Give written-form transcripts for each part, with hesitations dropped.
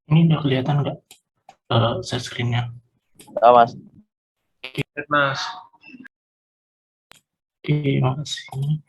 Ini udah kelihatan nggak share screen-nya? Oh, Mas. Mas. Oke, makasih.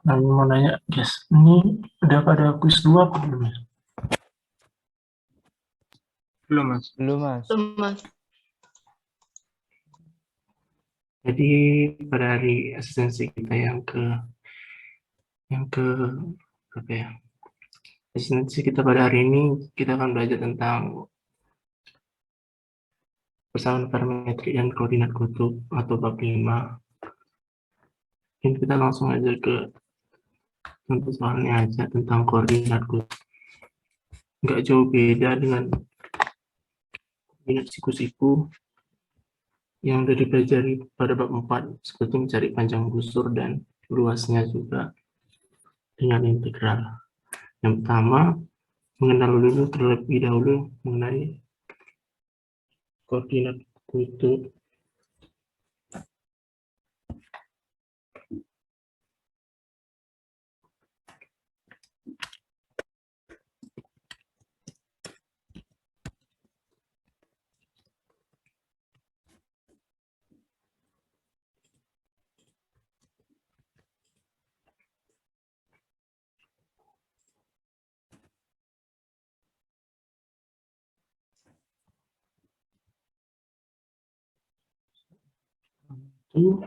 Nah, mau nanya, guys, ini udah pada quiz 2 apa belum ya? Belum, Mas. Belum, Mas. Jadi pada hari asistensi kita yang ke berapa ya? Asistensi kita pada hari ini kita akan belajar tentang persamaan parametrik dan koordinat kutub atau bab 5. Dan kita langsung aja ke contoh soalnya aja tentang koordinat kutub. Nggak jauh beda dengan koordinat siku-siku yang udah dipelajari pada bab 4, seperti mencari panjang busur dan luasnya juga dengan integral. Yang pertama, mengenal dulu terlebih dahulu mengenai koordinat kutub. Itu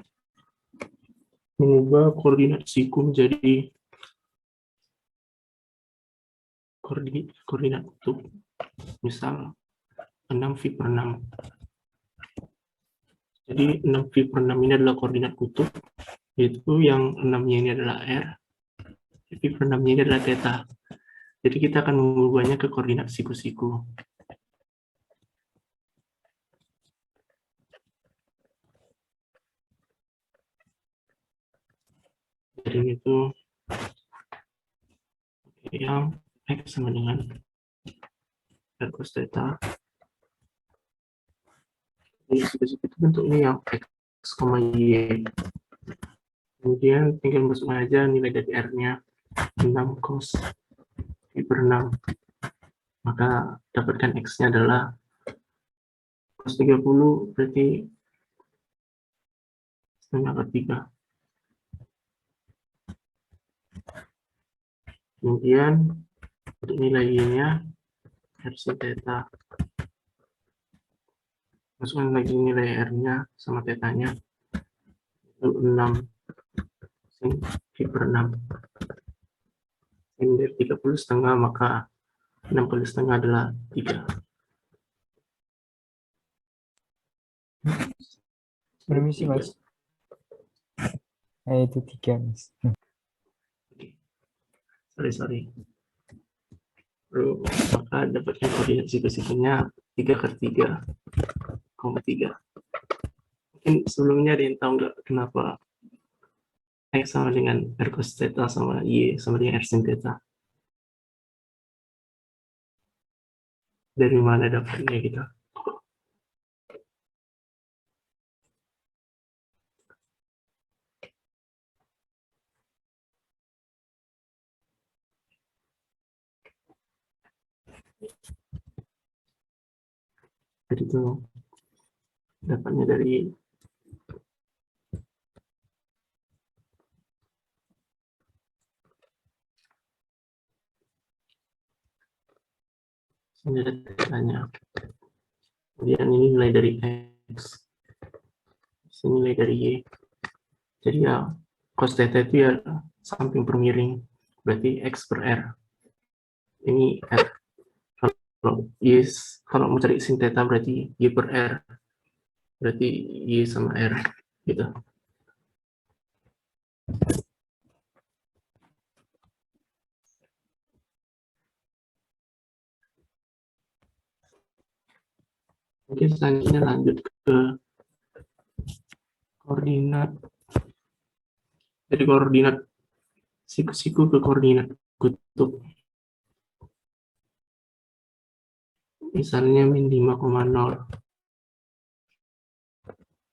mengubah koordinat siku menjadi koordinat kutub. Misal 6V/6. Jadi 6V/6 ini adalah koordinat kutub, yaitu yang 6-nya ini adalah R, V/6-nya ini adalah theta. Jadi kita akan mengubahnya ke koordinat siku-siku. Jadi itu yang X sama dengan R cos theta. Jadi siku-siku itu bentuknya yang X, Y. Kemudian tinggal masuk aja nilai dari R-nya 6 cos V/6. Maka dapatkan X-nya adalah cos 30, berarti setengah per 3. Kemudian untuk nilai Y-nya R sin theta. Masukkan lagi nilai R-nya sama theta-nya. Itu 6 sin V/6. Sin dari 30 setengah, maka 6 kali setengah adalah 3. Permisi, Mas. Itu 3, Mas. Sorry. Lalu maka dapatnya koordinat siku-sikunya 3/3,3. Mungkin sebelumnya ada yang tahu nggak kenapa X sama dengan R cos theta sama Y sama dengan R sin theta? Dari mana dapatnya gitu? Jadi itu dapatnya dari ini tetanya. Kemudian ini nilai dari X, ini nilai dari Y. Jadi ya cos theta itu ya samping per miring, berarti X per R. Ini R. Kalau mau cari sin theta berarti Y per R. Berarti Y sama R gitu. Oke, selanjutnya lanjut ke koordinat. Dari koordinat siku-siku ke koordinat kutub. Misalnya min 5,0.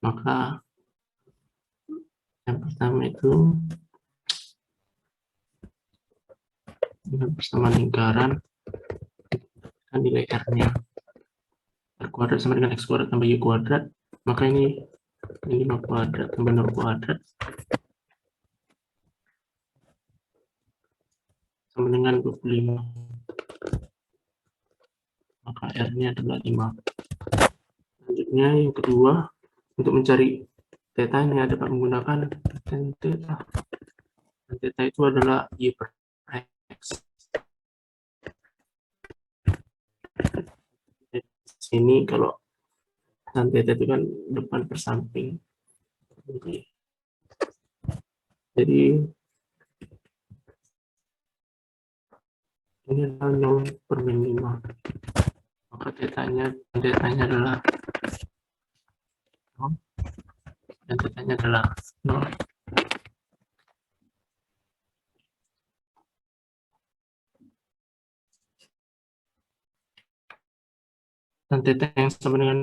Maka yang pertama itu bersama lingkaran kan nilai R-nya. R kuadrat sama dengan X kuadrat tambah Y kuadrat. Maka ini 5 kuadrat tambah 0 kuadrat sama dengan 25. Maka R-nya adalah 5. Selanjutnya yang kedua, untuk mencari theta-nya dapat menggunakan tan theta. Tan theta itu adalah Y per X. Di sini kalau tan theta itu kan depan per samping. Jadi ini adalah 0 per min 5. Maka theta-nya adalah 0 dan theta-nya adalah 0. Dan theta yang sama dengan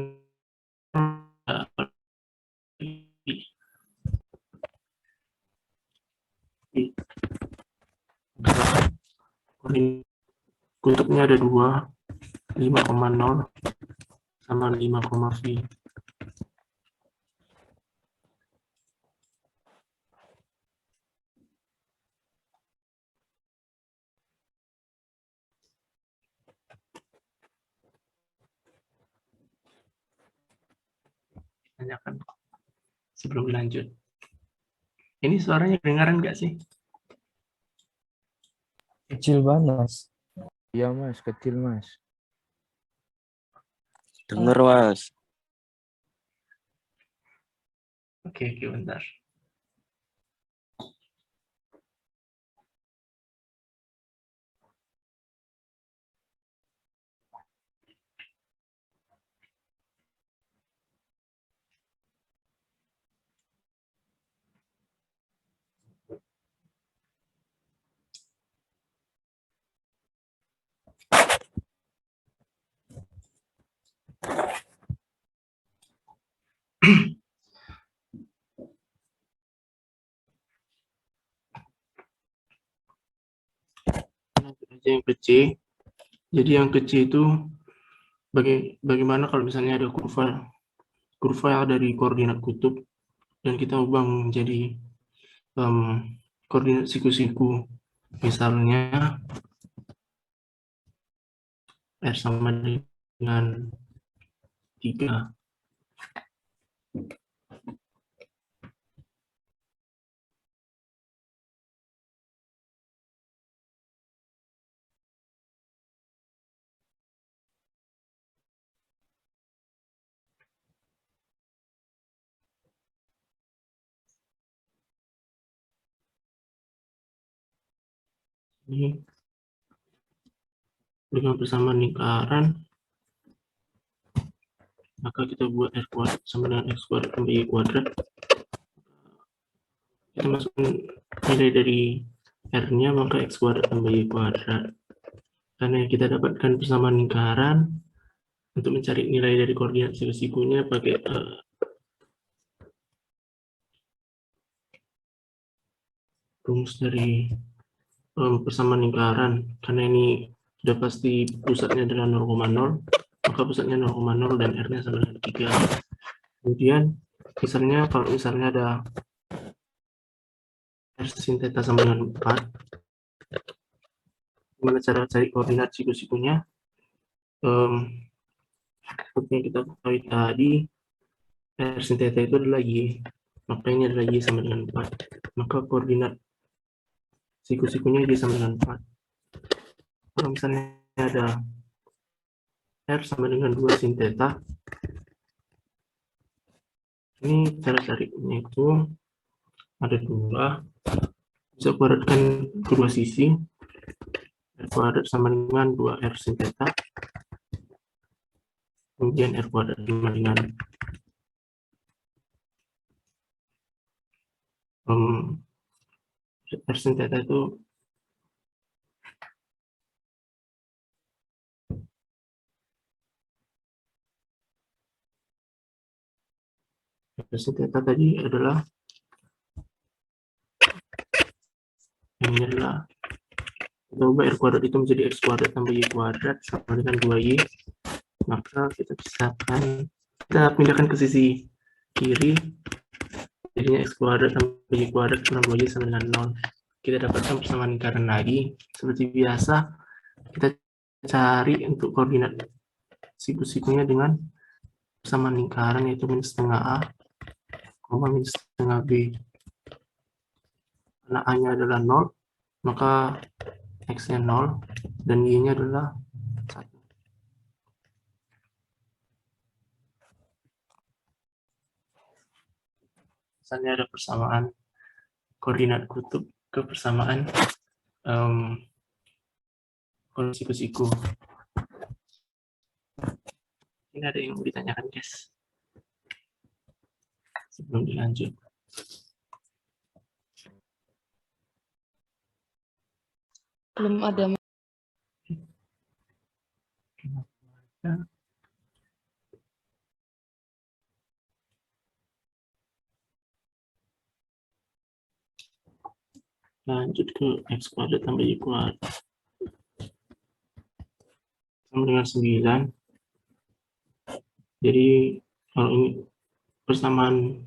kutubnya ada 2, 5,0 sama 5, V. Tanyakan sebelum lanjut. Ini suaranya kedengaran nggak sih? Kecil banget, Mas. Iya Mas, kecil Mas. Dengar Mas. Oke, bentar. Yang kecil. Jadi yang kecil itu bagaimana kalau misalnya ada kurva dari koordinat kutub dan kita ubah menjadi koordinat siku-siku. Misalnya R sama dengan 3. Ini dengan persamaan lingkaran, maka kita buat R kuadrat sama dengan X kuadrat tambah Y kuadrat. Kita masukkan nilai dari R-nya, maka X kuadrat tambah Y kuadrat. Karena kita dapatkan persamaan lingkaran, untuk mencari nilai dari koordinat siku-sikunya pakai rumus dari persamaan lingkaran. Karena ini sudah pasti pusatnya adalah 0,0, maka pusatnya 0,0 dan R-nya sama dengan 3. Kemudian misalnya kalau misalnya ada R sin theta sama dengan 4, gimana cara cari koordinat siku-sikunya? Seperti yang kita ketahui tadi, R sin theta itu adalah Y, maka ini adalah Y sama dengan 4, maka koordinat siku-sikunya Y sama dengan 4. Kalau misalnya ada R sama dengan 2 sin theta, ini cara caranya itu ada 2, bisa kuadratkan kedua sisi, R kuadrat sama dengan 2R sin theta, kemudian R kuadrat sama dengan R sin theta itu R sin theta tadi adalah ini adalah, kita ubah R kuadrat itu menjadi X kuadrat tambah Y kuadrat sama dengan 2Y, maka kita pisahkan, kita pindahkan ke sisi kiri, jadinya X kuadrat tambah Y kuadrat kurang 2Y sama dengan 0. Kita dapatkan persamaan lingkaran lagi. Seperti biasa, kita cari untuk koordinat siku-sikunya dengan persamaan lingkaran, yaitu minus setengah A, minus setengah B. Karena A-nya adalah 0, maka X-nya 0, dan Y-nya adalah 1. Misalnya ada persamaan koordinat kutub ke persamaan siku-siku. Ini ada yang mau ditanyakan, guys, sebelum dilanjut. Belum ada. Lanjut ke X kuadrat tambah Y kuadrat sama dengan 9. Jadi kalau ini persamaan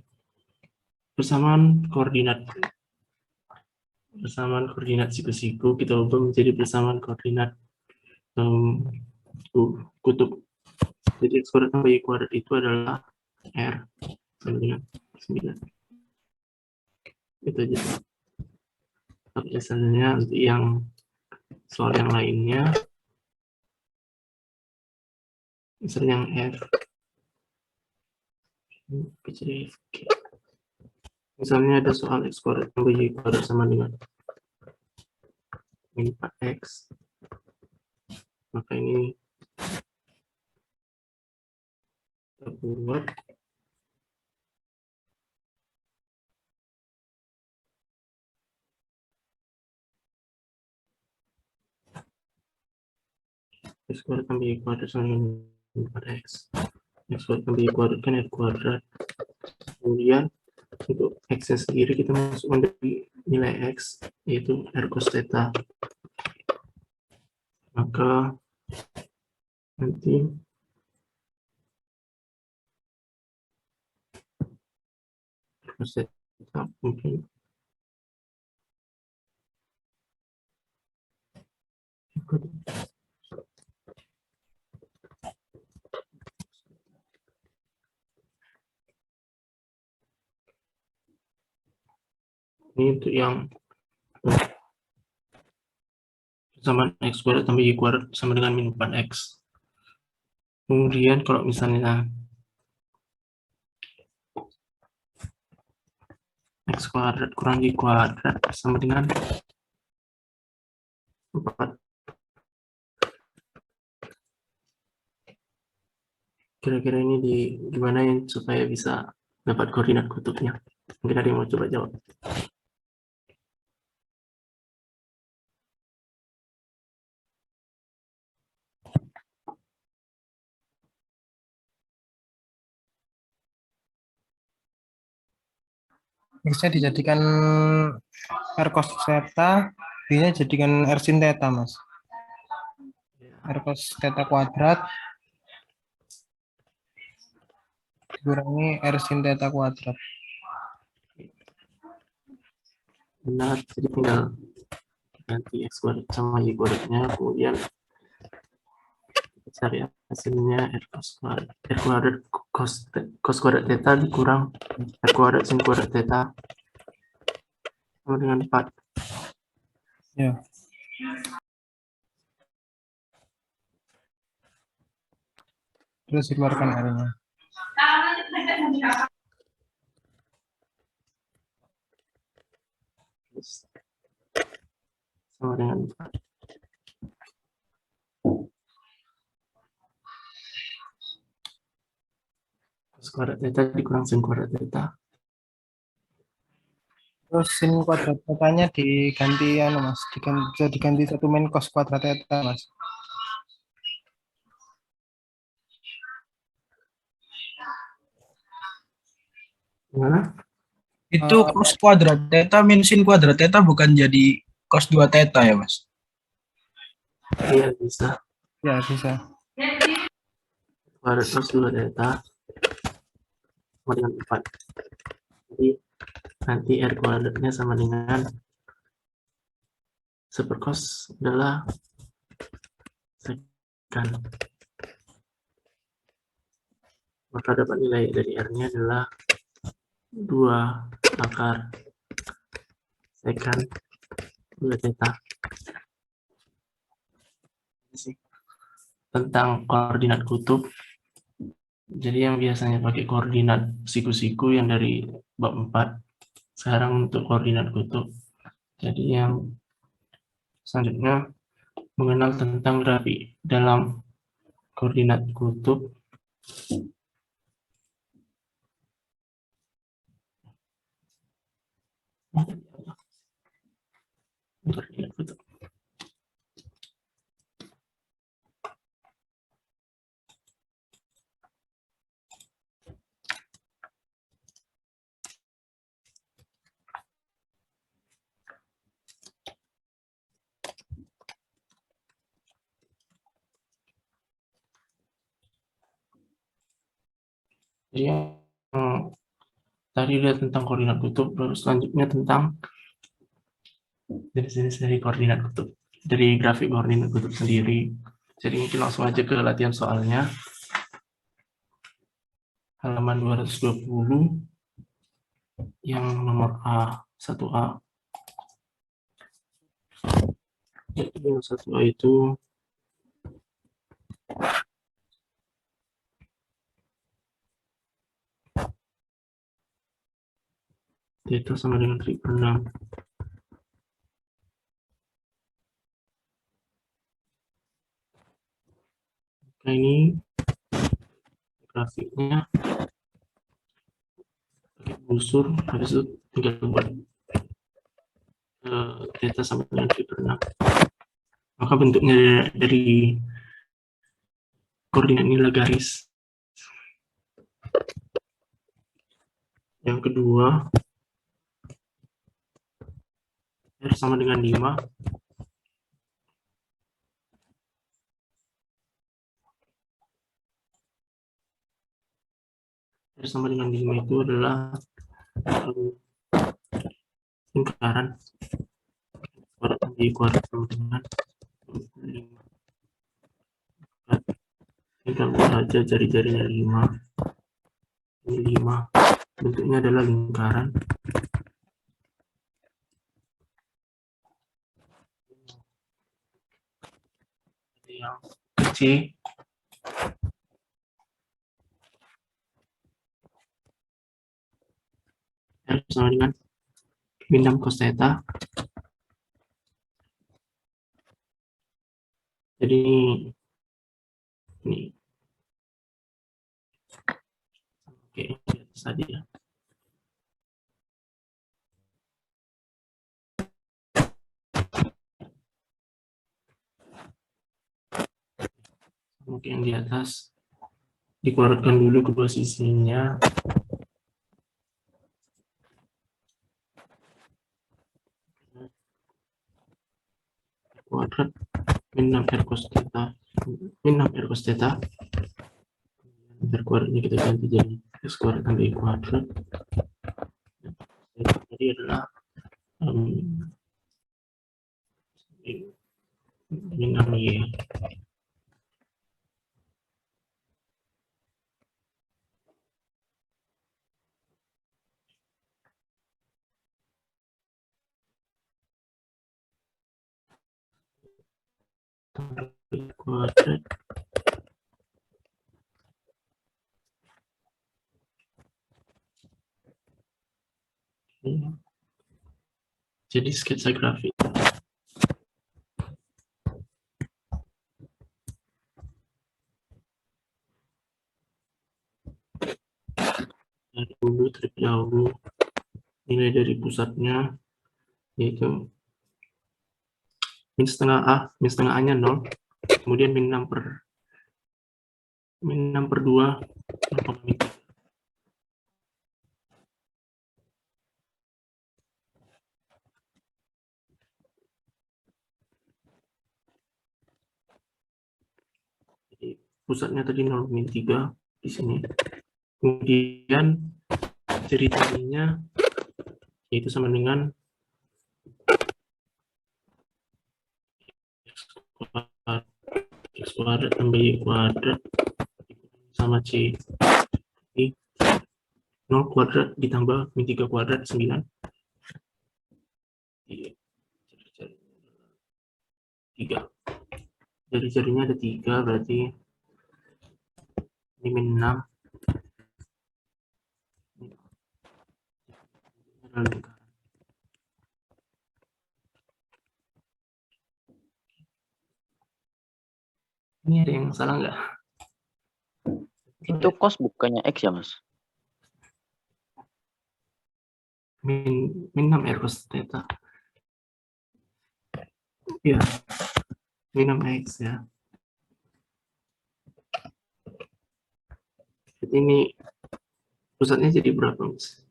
koordinat siku-siku, kita ubah menjadi persamaan koordinat kutub. Jadi X kuadrat tambah Y kuadrat itu adalah R sama dengan 9. Itu aja. Misalnya untuk yang soal yang lainnya, misalnya yang F, misalnya ada soal X kuadrat tambah Y kuadrat sama dengan 4X, maka ini kita buat X kuadrat tambah Y kuadrat sama dengan 4X. X kuadrat tambah Y kuadrat kan R kuadrat. Kemudian untuk X-nya sendiri kita masukkan dari nilai X, yaitu R cos theta. Maka nanti R cos theta mungkin ini untuk yang persamaan X kuadrat tambah Y kuadrat sama dengan min 4X. Kemudian kalau misalnya X kuadrat kurang Y kuadrat sama dengan 4. Kira-kira ini gimana supaya bisa dapat koordinat kutubnya? Mungkin ada yang mau coba jawab. X-nya dijadikan R cos theta, B-nya jadikan R sin theta, Mas. R cos theta kuadrat dikurangi R sin theta kuadrat. Benar, jadi tinggal ganti X kuadrat sama Y kuadratnya, kemudian cari hasilnya R kuadrat cos kuadrat theta dikurang R kuadrat sin kuadrat theta sama dengan 4. Ya. Terus dikeluarkan R-nya. Sama dengan 4. Cos kuadrat theta dikurang sin kuadrat theta. Terus sin kuadrat theta-nya diganti Mas, diganti 1 min cos kuadrat theta, Mas. Gimana? Itu cos kuadrat theta min sin kuadrat theta bukan jadi cos 2 theta ya, Mas? Iya, bisa. Ya, bisa. Kuadrat cos 2 theta sama dengan 4. Jadi nanti R kuadratnya sama dengan supercos adalah sekan. Maka dapat nilai dari R-nya adalah 2 akar sekan 2 theta. Tentang koordinat kutub, jadi yang biasanya pakai koordinat siku-siku yang dari bab 4, sekarang untuk koordinat kutub. Jadi yang selanjutnya mengenal tentang grafik dalam koordinat kutub. Koordinat kutub. Jadi yang tadi lihat tentang koordinat kutub, baru selanjutnya tentang jenis-jenis dari koordinat kutub, dari grafik koordinat kutub sendiri. Jadi mungkin langsung aja ke latihan soalnya. Halaman 220 yang nomor A, 1A. Jadi yang 1A itu theta sama dengan 3/6. Nah, ini grafiknya pakai busur, habis itu tinggal buat theta sama dengan 3/6. Maka bentuknya dari koordinat ini adalah garis. Yang kedua, R sama dengan 5. R sama dengan 5 itu adalah lingkaran. Kuadrat Y kuadrat sama dengan 5. Tinggal buat aja jari-jarinya 5. Ini 5. Bentuknya adalah lingkaran. Yang kecil R sama dengan min 6 cos theta Jadi ini oke tadi ya. Oke, yang di atas dikeluarkan dulu kedua sisinya. Kuadrat min 6 R cos theta min 6 R cos theta. R kuadratnya kita ganti jadi X kuadrat tambah Y kuadrat. Jadi adalah min 6Y. Kuadrat jadi sketsa grafik. Dari dulu terlebih dahulu nilai dari pusatnya yaitu min setengah A nya 0, kemudian min 6 per 2 0,3. Jadi pusatnya tadi 0,3 di sini. Kemudian ceritanya yaitu sama dengan X kuadrat tambah Y kuadrat sama C. Jadi 0 kuadrat ditambah min 3 kuadrat 9. 3. Jari-jarinya ada 3, berarti ini min 6. Ini ada yang salah nggak? Itu cos bukannya X ya, Mas? Min 6 R cos theta. Ya, min 6X ya. Jadi ini pusatnya jadi berapa, Mas?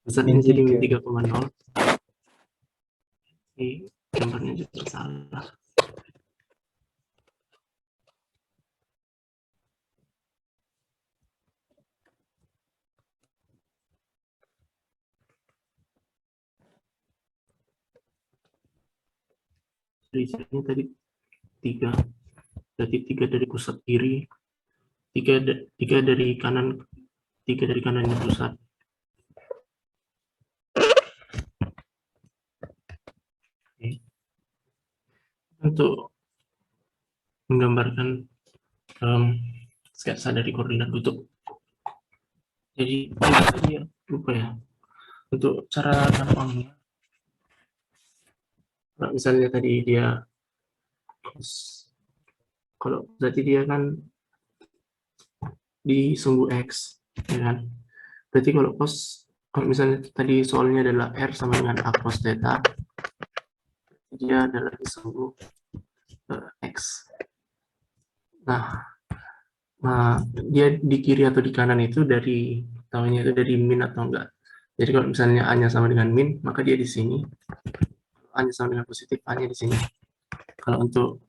Pusatnya Min jadi min 3. 3,0. Ini gambarnya juga salah. Jari-jarinya tadi 3. Berarti 3 dari pusat kiri, 3 dari kanan, 3 dari kanannya pusat. Oke. Untuk menggambarkan sketsa dari koordinat kutub. Jadi tadi ya, lupa ya. Untuk cara gampangnya, kalau misalnya tadi dia kalau berarti dia kan di sumbu X, ya kan? Berarti kalau misalnya tadi soalnya adalah R sama dengan A cos theta, dia adalah di sumbu X. Nah, dia di kiri atau di kanan itu dari tahunya itu dari min atau enggak. Jadi kalau misalnya A-nya sama dengan min, maka dia di sini. A-nya sama dengan positif, A-nya di sini. Kalau untuk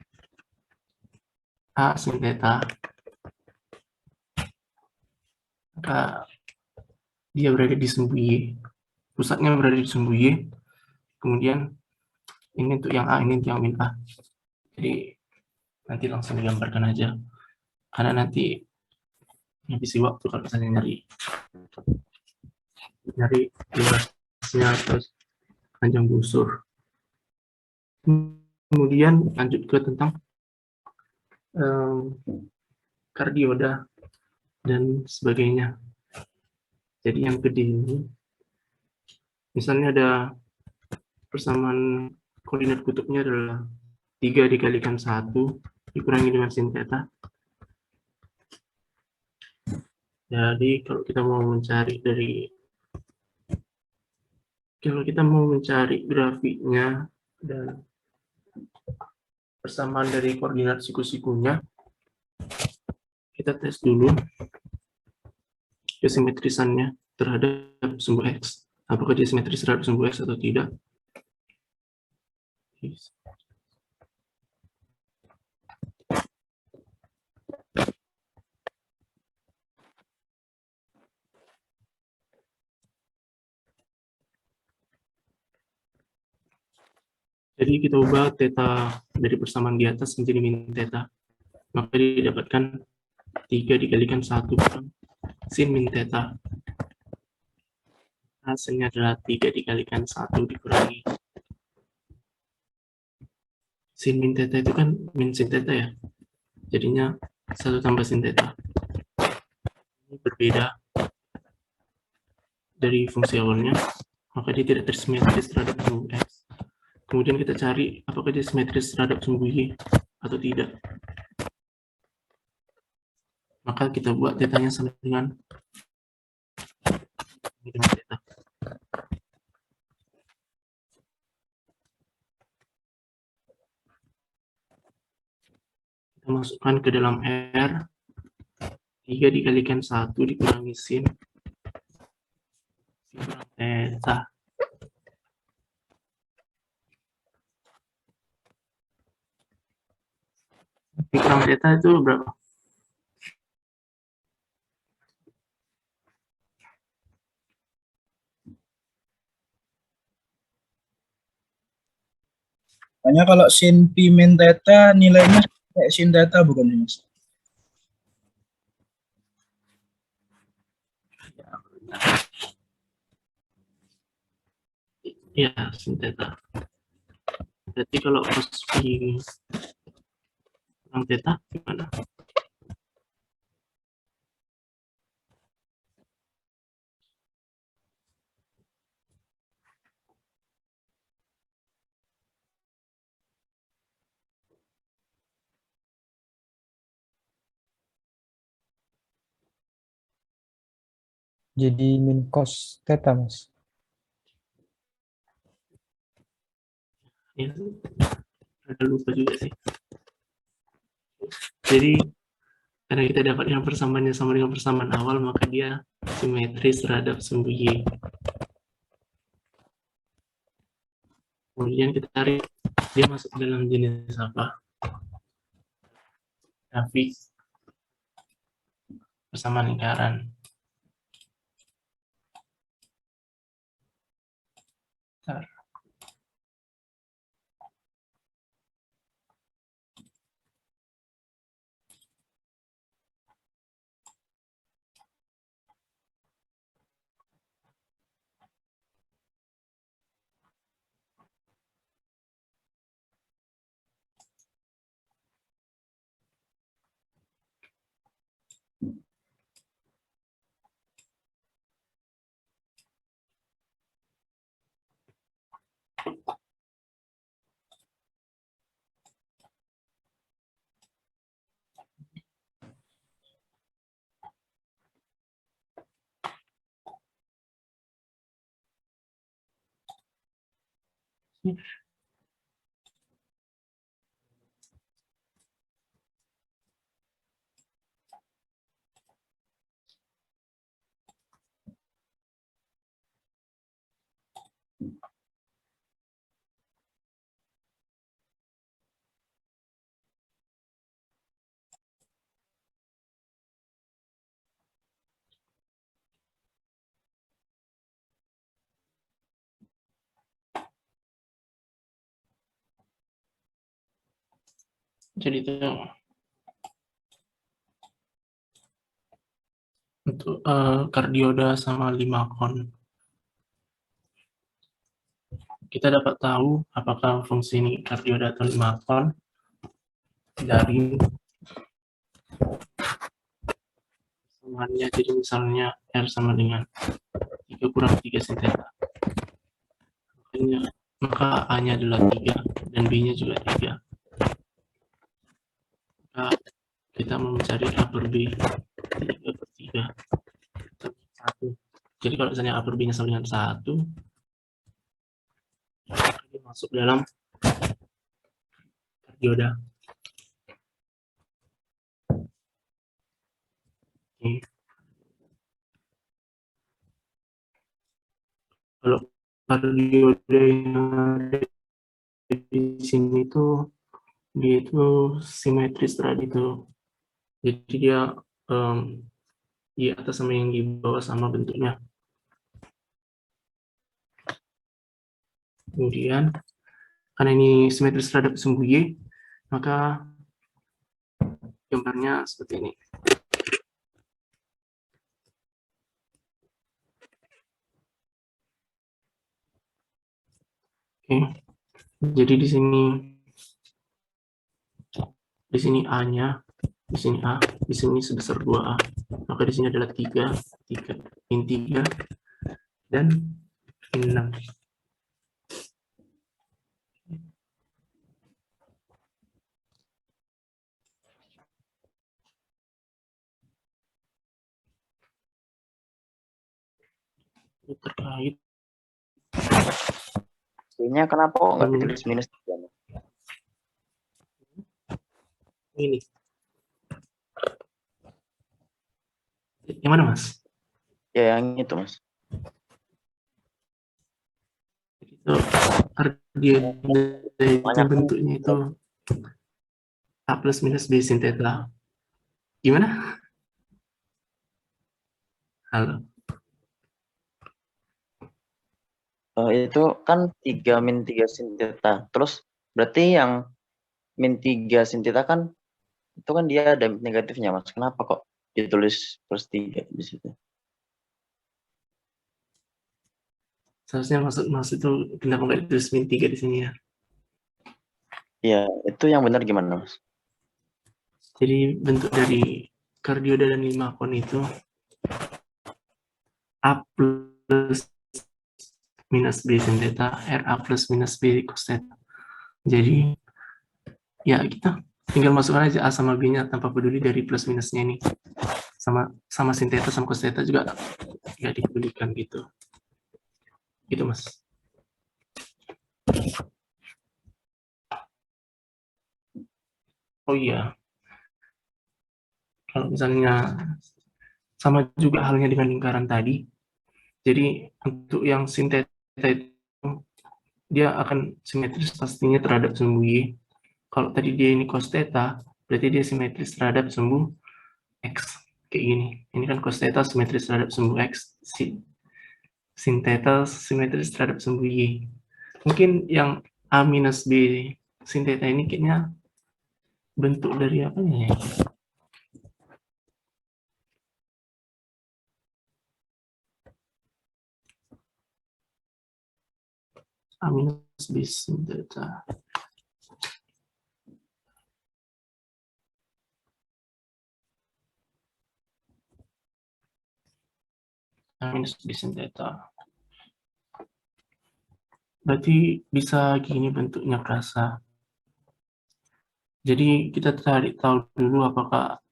A sin theta, maka dia berada di sumbu Y, pusatnya berada di sumbu Y, kemudian ini untuk yang A, ini untuk yang min A. Jadi nanti langsung digambarkan aja, karena nanti ngabisi waktu kalau misalnya nyari luasnya terus panjang busur. Kemudian lanjut ke tentang kardioda dan sebagainya. Jadi yang gede ini, misalnya ada persamaan koordinat kutubnya adalah 3 dikalikan 1 dikurangi dengan sin theta. Jadi kalau kita mau mencari grafiknya dan persamaan dari koordinat siku-sikunya, kita tes dulu kesimetrisannya terhadap sumbu X. Apakah dia simetris terhadap sumbu X atau tidak. Jadi kita ubah theta dari persamaan di atas menjadi min theta. Maka didapatkan 3 dikalikan 1 kurang sin min theta. Hasilnya adalah 3 dikalikan 1 dikurangi sin min theta itu kan min sin theta ya. Jadinya 1 tambah sin theta. Ini berbeda dari fungsi awalnya, maka dia tidak tersimetris terhadap sumbu X. Kemudian kita cari apakah dia simetris terhadap sumbu Y atau tidak. Maka kita buat tetanya sama dengan theta. Kita masukkan ke dalam R 3 dikalikan 1 dikurangi sin kurang theta. Kurang theta itu berapa? Makanya kalau sin pi min theta nilainya kayak sin theta bukan sih, Mas? Ya, sin theta. Berarti kalau cos pi kurang theta gimana? Jadi min cos theta, Mas. Ya, ada lupa juga sih. Jadi karena kita dapat yang persamaannya sama dengan persamaan awal, maka dia simetris terhadap sumbu Y. Kemudian kita cari dia masuk dalam jenis apa? Grafik persamaan lingkaran. Bentar. Jadi itu untuk kardioda sama limakon. Kita dapat tahu apakah fungsi ini kardioda atau limakon dari persamaannya. Jadi misalnya R sama dengan 3 kurang 3 sin theta. Makanya maka A-nya adalah 3 dan B-nya juga 3. Maka kita mau mencari A per B 3 per 3 1. Jadi kalau misalnya A per B-nya sama dengan 1, ini masuk dalam dioda. Oke. Kalau dioda yang ada di sini itu dia itu simetris tadi itu. Jadi dia di atas sama yang di bawah sama bentuknya. Kemudian karena ini simetris terhadap sumbu Y, maka gambarnya seperti ini. Oke. Jadi di sini A-nya, di sini A, di sini sebesar 2A. Maka di sini adalah 3, min 3 dan min 6. Terkait Kayaknya kenapa kok nggak ditulis minus 3? Mas? ini. Yang mana, Mas? Ya yang itu, Mas. Itu itu bentuknya itu A plus minus B sin theta. Gimana? Halo. Itu kan 3 min 3 sin theta. Terus berarti yang min 3 sin theta kan itu kan dia ada negatifnya, Mas. Kenapa kok ditulis plus 3 di situ? Seharusnya maksud itu kenapa nggak ditulis min 3 di sini ya? Ya, itu yang benar gimana, Mas? Jadi bentuk dari kardioda dan 5 kon itu A plus minus B sin theta, RA plus minus B cos theta. Jadi ya kita tinggal masukkan aja A sama B-nya tanpa peduli dari plus minusnya ini. Sama sin theta sama cos theta juga nggak dipedulikan gitu. Gitu, Mas. Oh iya. Kalau misalnya sama juga halnya dengan lingkaran tadi. Jadi untuk yang sin theta itu dia akan simetris pastinya terhadap sumbu Y. Kalau tadi dia ini cos theta, berarti dia simetris terhadap sumbu X. Kayak gini. Ini kan cos theta simetris terhadap sumbu X. Sin theta simetris terhadap sumbu Y. Mungkin yang A minus B sin theta ini kayaknya bentuk dari apa ya? A minus B sin theta. A minus B sin theta. Berarti bisa gini bentuknya kerasa. Jadi kita cari tahu dulu apakah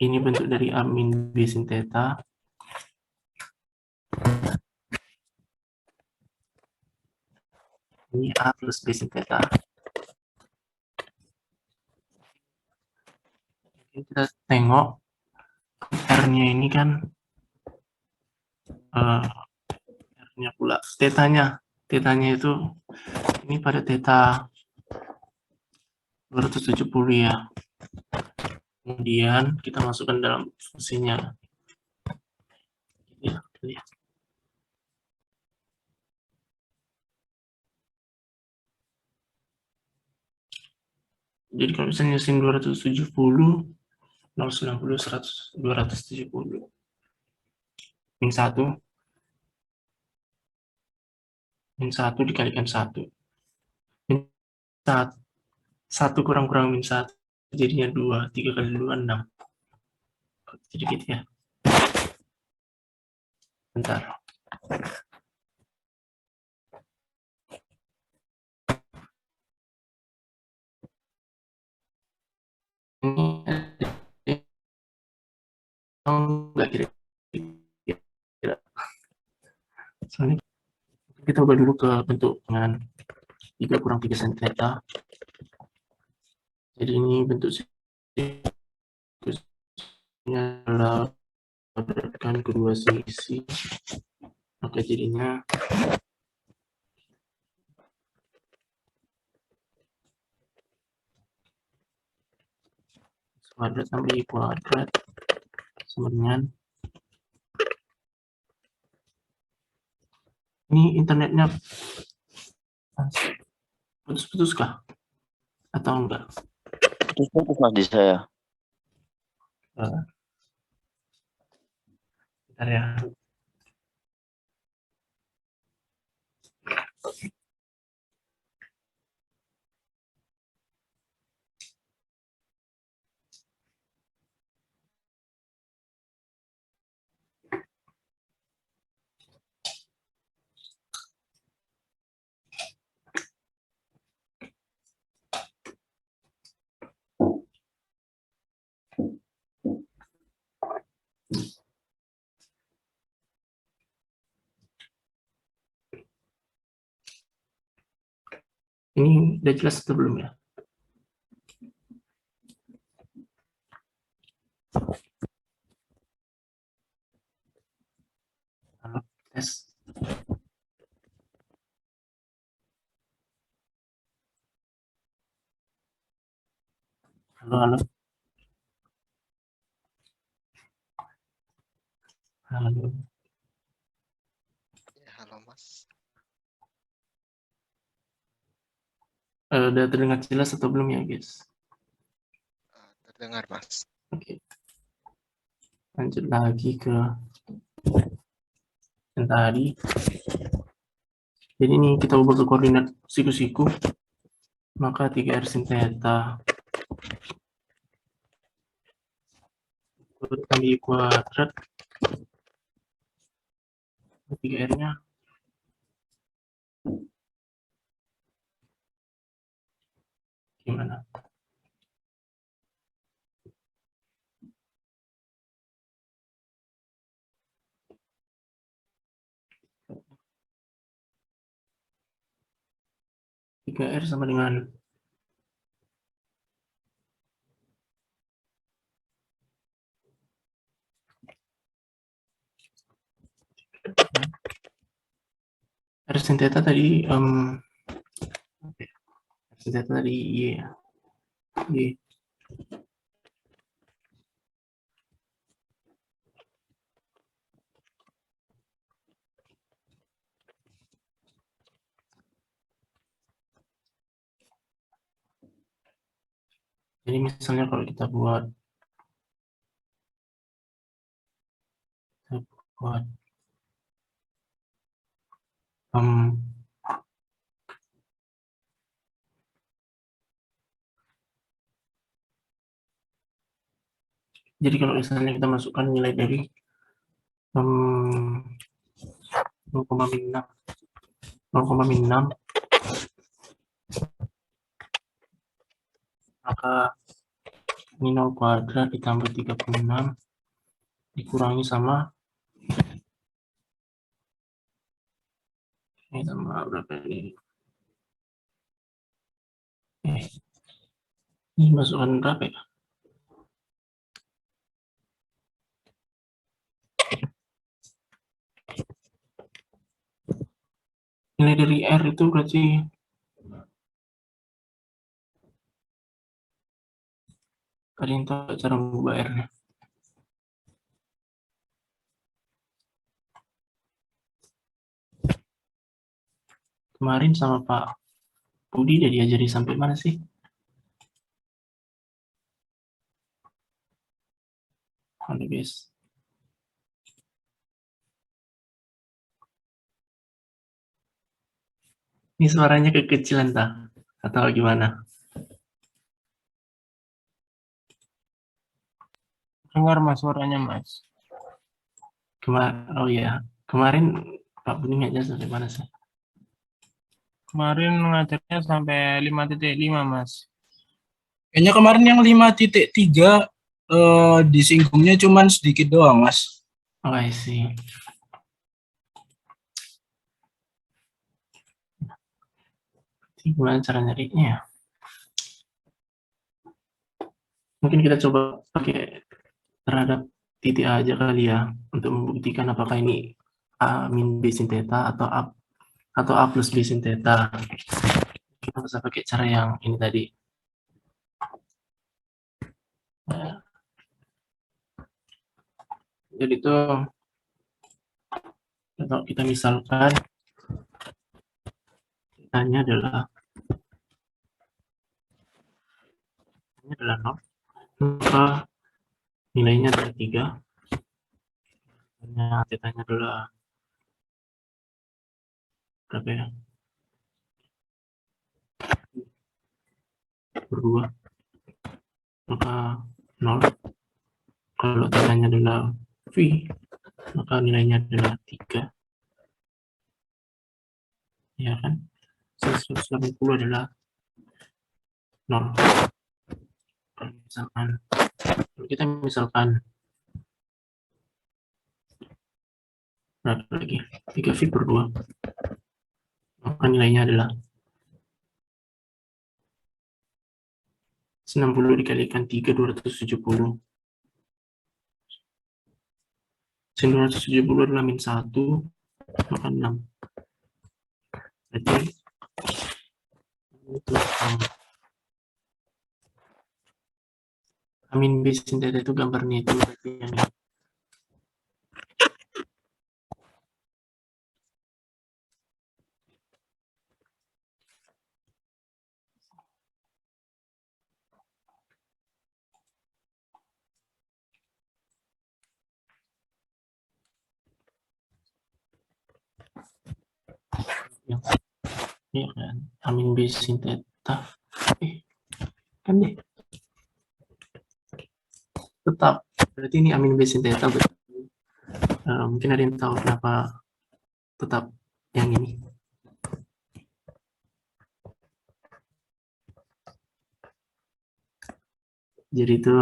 ini bentuk dari A min B sin theta. Ini A plus B sin theta. Kita tengok R-nya ini kan R-nya pula tetanya itu ini pada theta 270 ya. Kemudian kita masukkan dalam fungsinya. Ya, lihat. Jadi kalau misalnya sin 270, 090, 100, 270. Min 1. Min 1 dikalikan 1. Min 1. 1 kurang min 1. Jadinya 2. 3 kali 2, 6. Sedikit ya. Bentar. enggak kira-kira? Soalnya kita ubah dulu ke bentuk dengan 3 kurang 3 sin theta. Jadi ini bentuk sikusnya adalah kuadratkan kedua sisi, maka jadinya kuadrat tambah i kuadrat sama dengan, ini internetnya putus-putus kah atau enggak? Putus Mas di saya. Bentar ya. Ini udah jelas atau belum ya? Halo, tes. Halo, halo. Halo. Ya, halo Mas. Udah terdengar jelas atau belum ya, guys? Terdengar Mas. Oke. Lanjut lagi ke yang tadi. Jadi ini kita ubah ke koordinat siku-siku, maka 3r sin theta tambah i kuadrat, 3r-nya gimana? Tiga R sama dengan R sin theta tadi R sin theta tadi Y ya. Y. Jadi misalnya kalau kita buat jadi kalau misalnya kita masukkan nilai dari 0,6 maka ini 0 kuadrat ditambah 36 dikurangi sama ini sama berapa ini? Ini masukkan berapa ya? Nilai dari R itu berarti kalian tahu cara mengubah R-nya. Kemarin sama Pak Budi udah diajari sampai mana sih? Halo guys. Ini suaranya kekecilan tak? Atau gimana? Dengar Mas suaranya Mas. Oh ya, kemarin Pak Budi ngajar sampai mana sih? Kemarin ngajarnya sampai 5.5 Mas. Kayaknya kemarin yang 5.3 disinggungnya cuman sedikit doang, Mas. Oh, I see. Gimana cara nyarinya ya? Mungkin kita coba pakai terhadap titik A aja kali ya, untuk membuktikan apakah ini A min B sin theta atau A plus B sin theta. Kita bisa pakai cara yang ini tadi. Nah, jadi itu kalau kita misalkan tanya adalah 0, maka nilainya adalah 3. Tetanya adalah berapa ya? Berdua, maka 0. Kalau tetanya adalah V, maka nilainya adalah 3. Ya kan? 180 adalah 0. Kalau kita misalkan berapa lagi? 3V per 2, maka nilainya adalah 60 dikalikan 3, 270. 270 adalah min 1, maka 6. Jadi itu amin B sin theta itu gambarnya itu berarti yang ini. Ya kan, amin B sin theta kan deh tetap berarti ini amin B sin theta. Mungkin ada yang tahu kenapa tetap yang ini. Jadi itu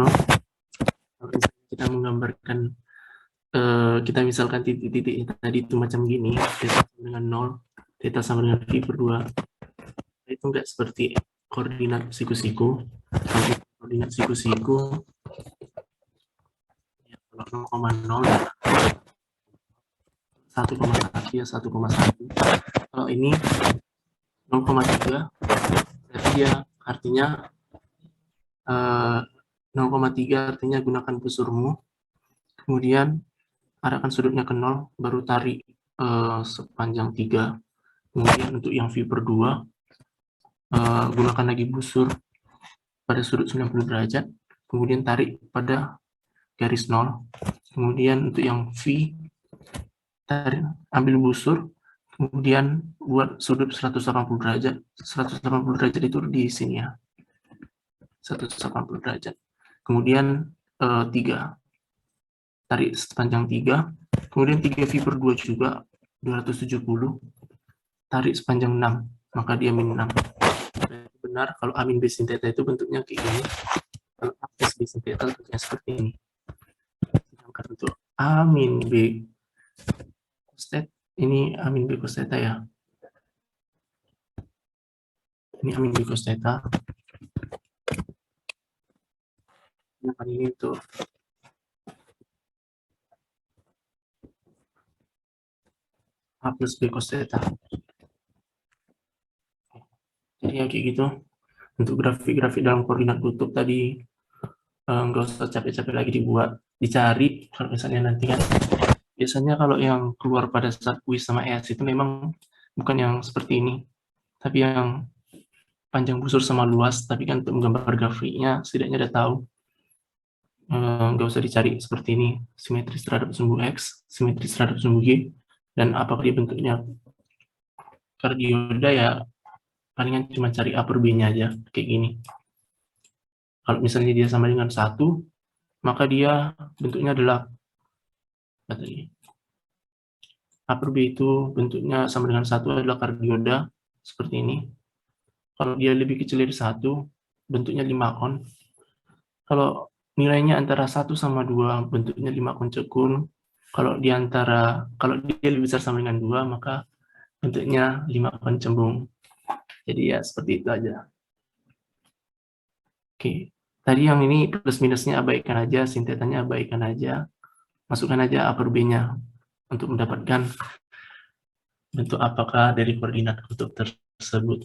kalau kita menggambarkan kita misalkan titik-titik tadi itu macam gini, theta sama dengan 0, theta sama dengan V per 2, itu enggak seperti koordinat siku-siku. Koordinat siku-siku ya, 0,0 1,1 ya 1,1. Kalau ini 0,3 berarti dia artinya 0,3 artinya gunakan busurmu, kemudian arahkan sudutnya ke 0, baru tarik sepanjang 3. Kemudian untuk yang V per 2 gunakan lagi busur pada sudut 90 derajat, kemudian tarik pada garis 0. Kemudian untuk yang V tarik, ambil busur, kemudian buat sudut 180 derajat. 180 derajat itu di sini ya, 180 derajat. Kemudian 3, tarik sepanjang 3, kemudian 3V per 2 juga 270, tarik sepanjang 6, maka dia min 6. Benar kalau A min B sin theta itu bentuknya kayak gini, kalau A plus B sin theta bentuknya seperti ini. Sedangkan untuk A min B cos theta, ini A min B cos theta ya, ini A min B cos theta. Nah, ini tuh A plus B cos theta. Jadi ya kayak gitu. Untuk grafik-grafik dalam koordinat kutub tadi nggak usah capek-capek lagi dibuat, dicari. Kalau misalnya nanti kan biasanya kalau yang keluar pada saat kuis sama ES itu memang bukan yang seperti ini, tapi yang panjang busur sama luas. Tapi kan untuk menggambar grafiknya setidaknya udah tahu. Nggak usah dicari seperti ini, simetris terhadap sumbu X, simetris terhadap sumbu Y, dan apakah dia bentuknya kardioida ya palingan cuma cari A per B-nya aja, kayak gini. Kalau misalnya dia sama dengan 1, maka dia bentuknya adalah apa tadi? A per B itu bentuknya sama dengan 1 adalah kardioida, seperti ini. Kalau dia lebih kecil dari 1, bentuknya 5 kon. Kalau nilainya antara 1 sama 2, bentuknya 5 koncekun. Kalau dia lebih besar sama dengan 2, maka bentuknya 5 koncembung. Jadi ya seperti itu aja. Oke, tadi yang ini plus minusnya abaikan aja, sin tetanya abaikan aja. Masukkan aja A per B-nya untuk mendapatkan bentuk apakah dari koordinat kutub tersebut.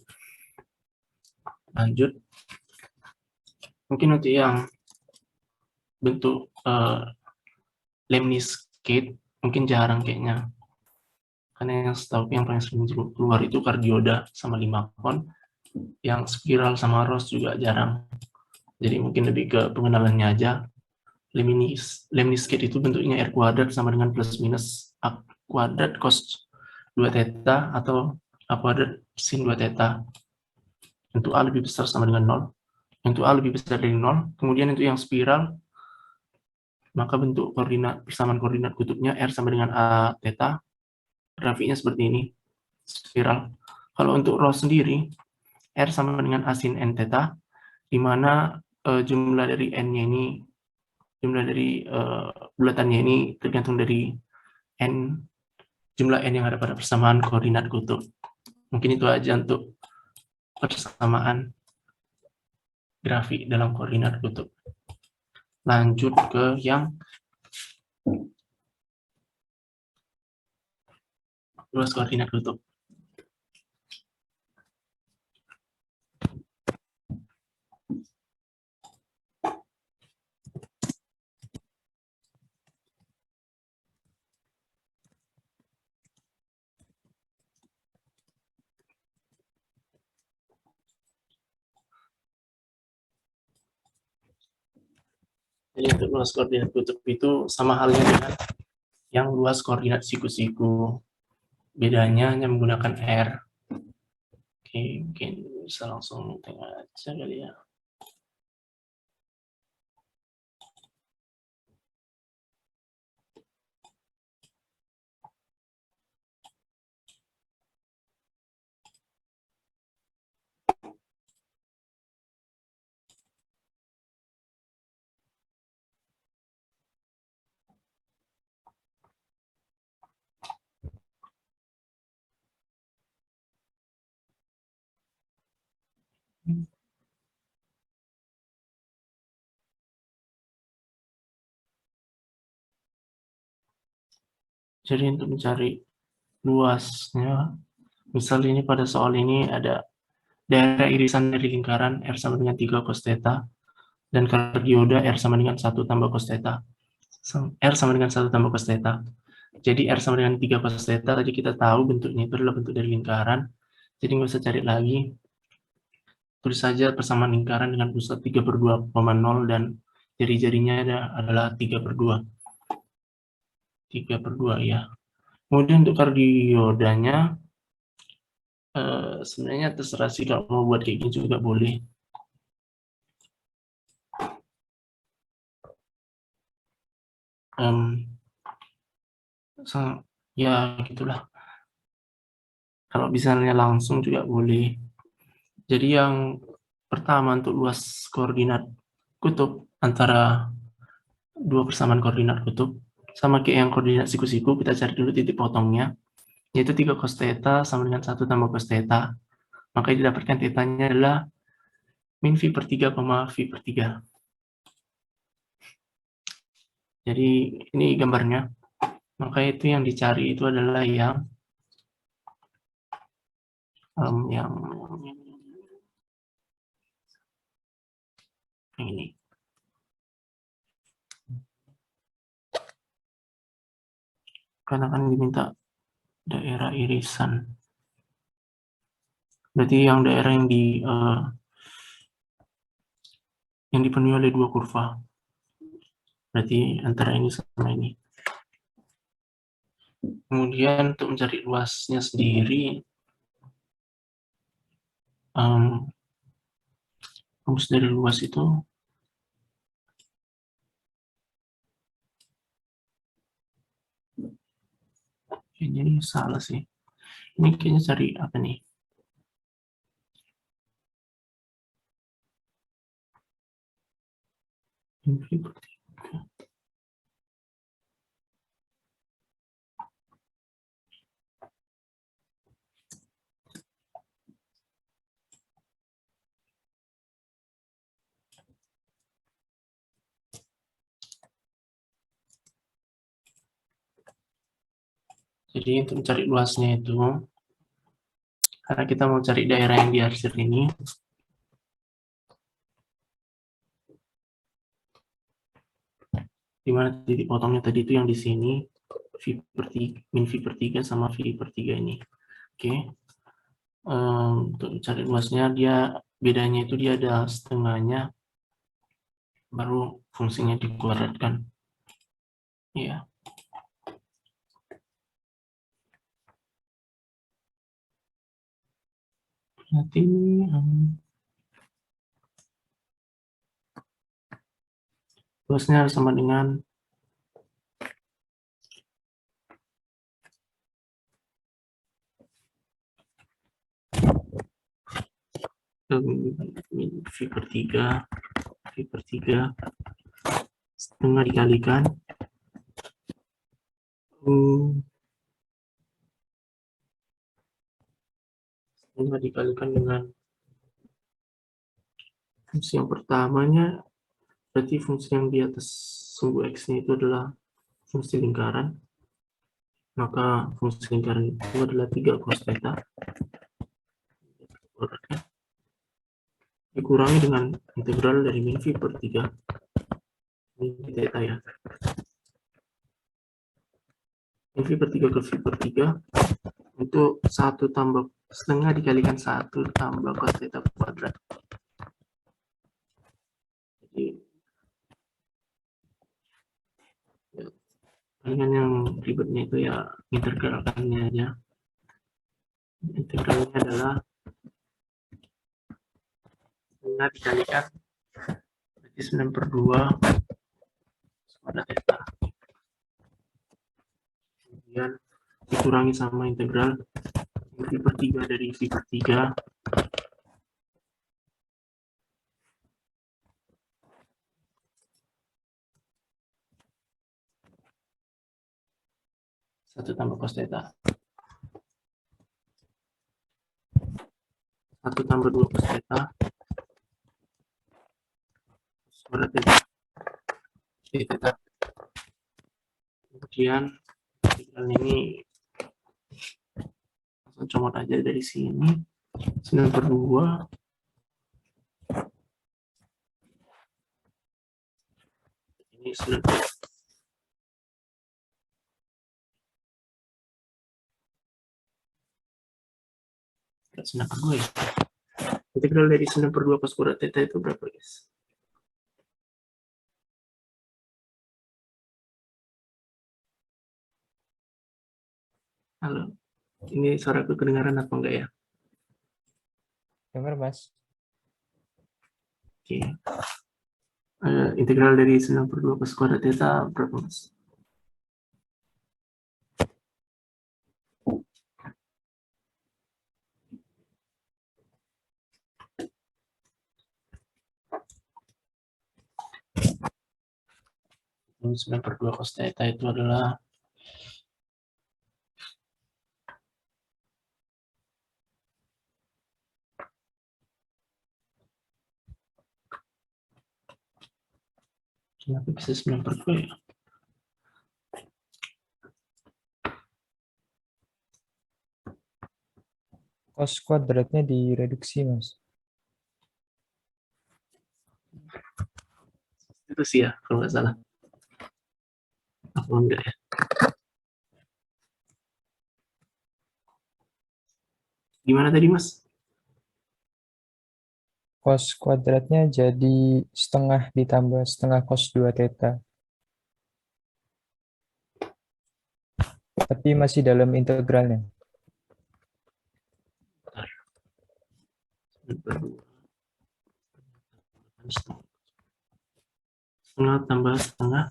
Lanjut. Mungkin untuk yang bentuk lemniscate mungkin jarang kayaknya. Karena yang setahu yang paling sering keluar itu cardioida sama limakon. Yang spiral sama Ross juga jarang. Jadi mungkin lebih ke pengenalannya aja. Lemniscate itu bentuknya R kuadrat sama dengan plus minus A kuadrat cos 2 theta atau A kuadrat sin 2 theta. Untuk A lebih besar sama dengan 0. Untuk A lebih besar dari 0. Kemudian untuk yang spiral, maka bentuk persamaan koordinat kutubnya R sama dengan A theta. Grafiknya seperti ini, spiral. Kalau untuk rho sendiri, R sama dengan A sin N theta, di mana jumlah dari N-nya ini, jumlah dari bulatannya ini tergantung dari N, jumlah N yang ada pada persamaan koordinat kutub. Mungkin itu aja untuk persamaan grafik dalam koordinat kutub. Lanjut ke yang luas koordinat kutub. Jadi untuk luas koordinat kutub itu sama halnya dengan yang luas koordinat siku-siku. Bedanya hanya menggunakan R. Oke, mungkin bisa langsung tengok aja kali ya. Jadi untuk mencari luasnya, misal ini pada soal ini ada daerah irisan dari lingkaran R sama dengan 3 cos theta, dan cardioida R sama dengan 1 tambah cos theta. R sama dengan 1 tambah cos theta. Jadi R sama dengan 3 cos theta, tadi kita tahu bentuknya itu adalah bentuk dari lingkaran, jadi nggak usah cari lagi. Tulis saja persamaan lingkaran dengan pusat 3/2,0 dan jari-jarinya adalah 3/2. 3/2 ya. Kemudian untuk cardioidanya, sebenarnya terserah sih, kalau mau buat kayak gini juga boleh. Ya gitulah. Kalau misalnya langsung juga boleh. Jadi yang pertama untuk luas koordinat kutub antara dua persamaan koordinat kutub, sama kayak yang koordinat siku-siku, kita cari dulu titik potongnya, yaitu 3 cos theta sama dengan 1 tambah cos theta. Maka didapatkan tetanya adalah min V per 3, V per 3. Jadi ini gambarnya. Maka itu yang dicari itu adalah yang ini. Karena kan diminta daerah irisan. Berarti yang daerah yang dipenuhi oleh dua kurva. Berarti antara ini sama ini. Kemudian untuk mencari luasnya sendiri, rumus dari luas itu kayaknya ini salah sih. Ini kayaknya cari apa nih? min V per 3. Jadi untuk mencari luasnya itu, karena kita mau cari daerah yang diarsir ini, di mana titik potongnya tadi itu yang di sini, V per 3, min V per 3 sama V per 3 ini. Oke. Untuk mencari luasnya, dia bedanya itu dia ada setengahnya, baru fungsinya dikuadratkan. Ya. Berarti luasnya harus sama dengan min V per 3, V per 3 setengah dikalikan setengah dikalikan dengan fungsi yang pertamanya, berarti fungsi yang di atas sumbu X-nya itu adalah fungsi lingkaran, maka fungsi lingkaran itu adalah 3 cos theta dikurangi dengan integral dari min V per 3 min theta ya, min V per 3 ke V per 3 untuk 1 tambah setengah dikalikan 1 tambah cos theta kuadrat. Jadi ya, palingan yang ribetnya itu ya integralkannya aja. Integralnya adalah setengah dikalikan berarti 9/2 kuadrat theta, kemudian dikurangi sama integral V per 3 dari V per 3 1 tambah cos theta 1 tambah 2 cos theta kuadrat theta di theta. Kemudian integral ini langsung comot aja dari sini 9/2 ini 9 9/2 ya. Integral dari 9/2 cos kuadrat theta itu berapa, guys? Halo, ini suaraku kedengaran apa enggak ya? Dengar, Mas? Oke. Integral dari 9/2 cos kuadrat theta berapa, Mas? Ini 9/2 cos theta itu adalah kenapa bisa 9/2 ya? Cos kuadratnya direduksi, Mas. Itu sih ya, kalau nggak salah. Apa enggak ya? Gimana tadi, Mas? Cos kuadratnya jadi setengah ditambah setengah cos 2 theta. Tapi masih dalam integralnya. 9/2 setengah tambah setengah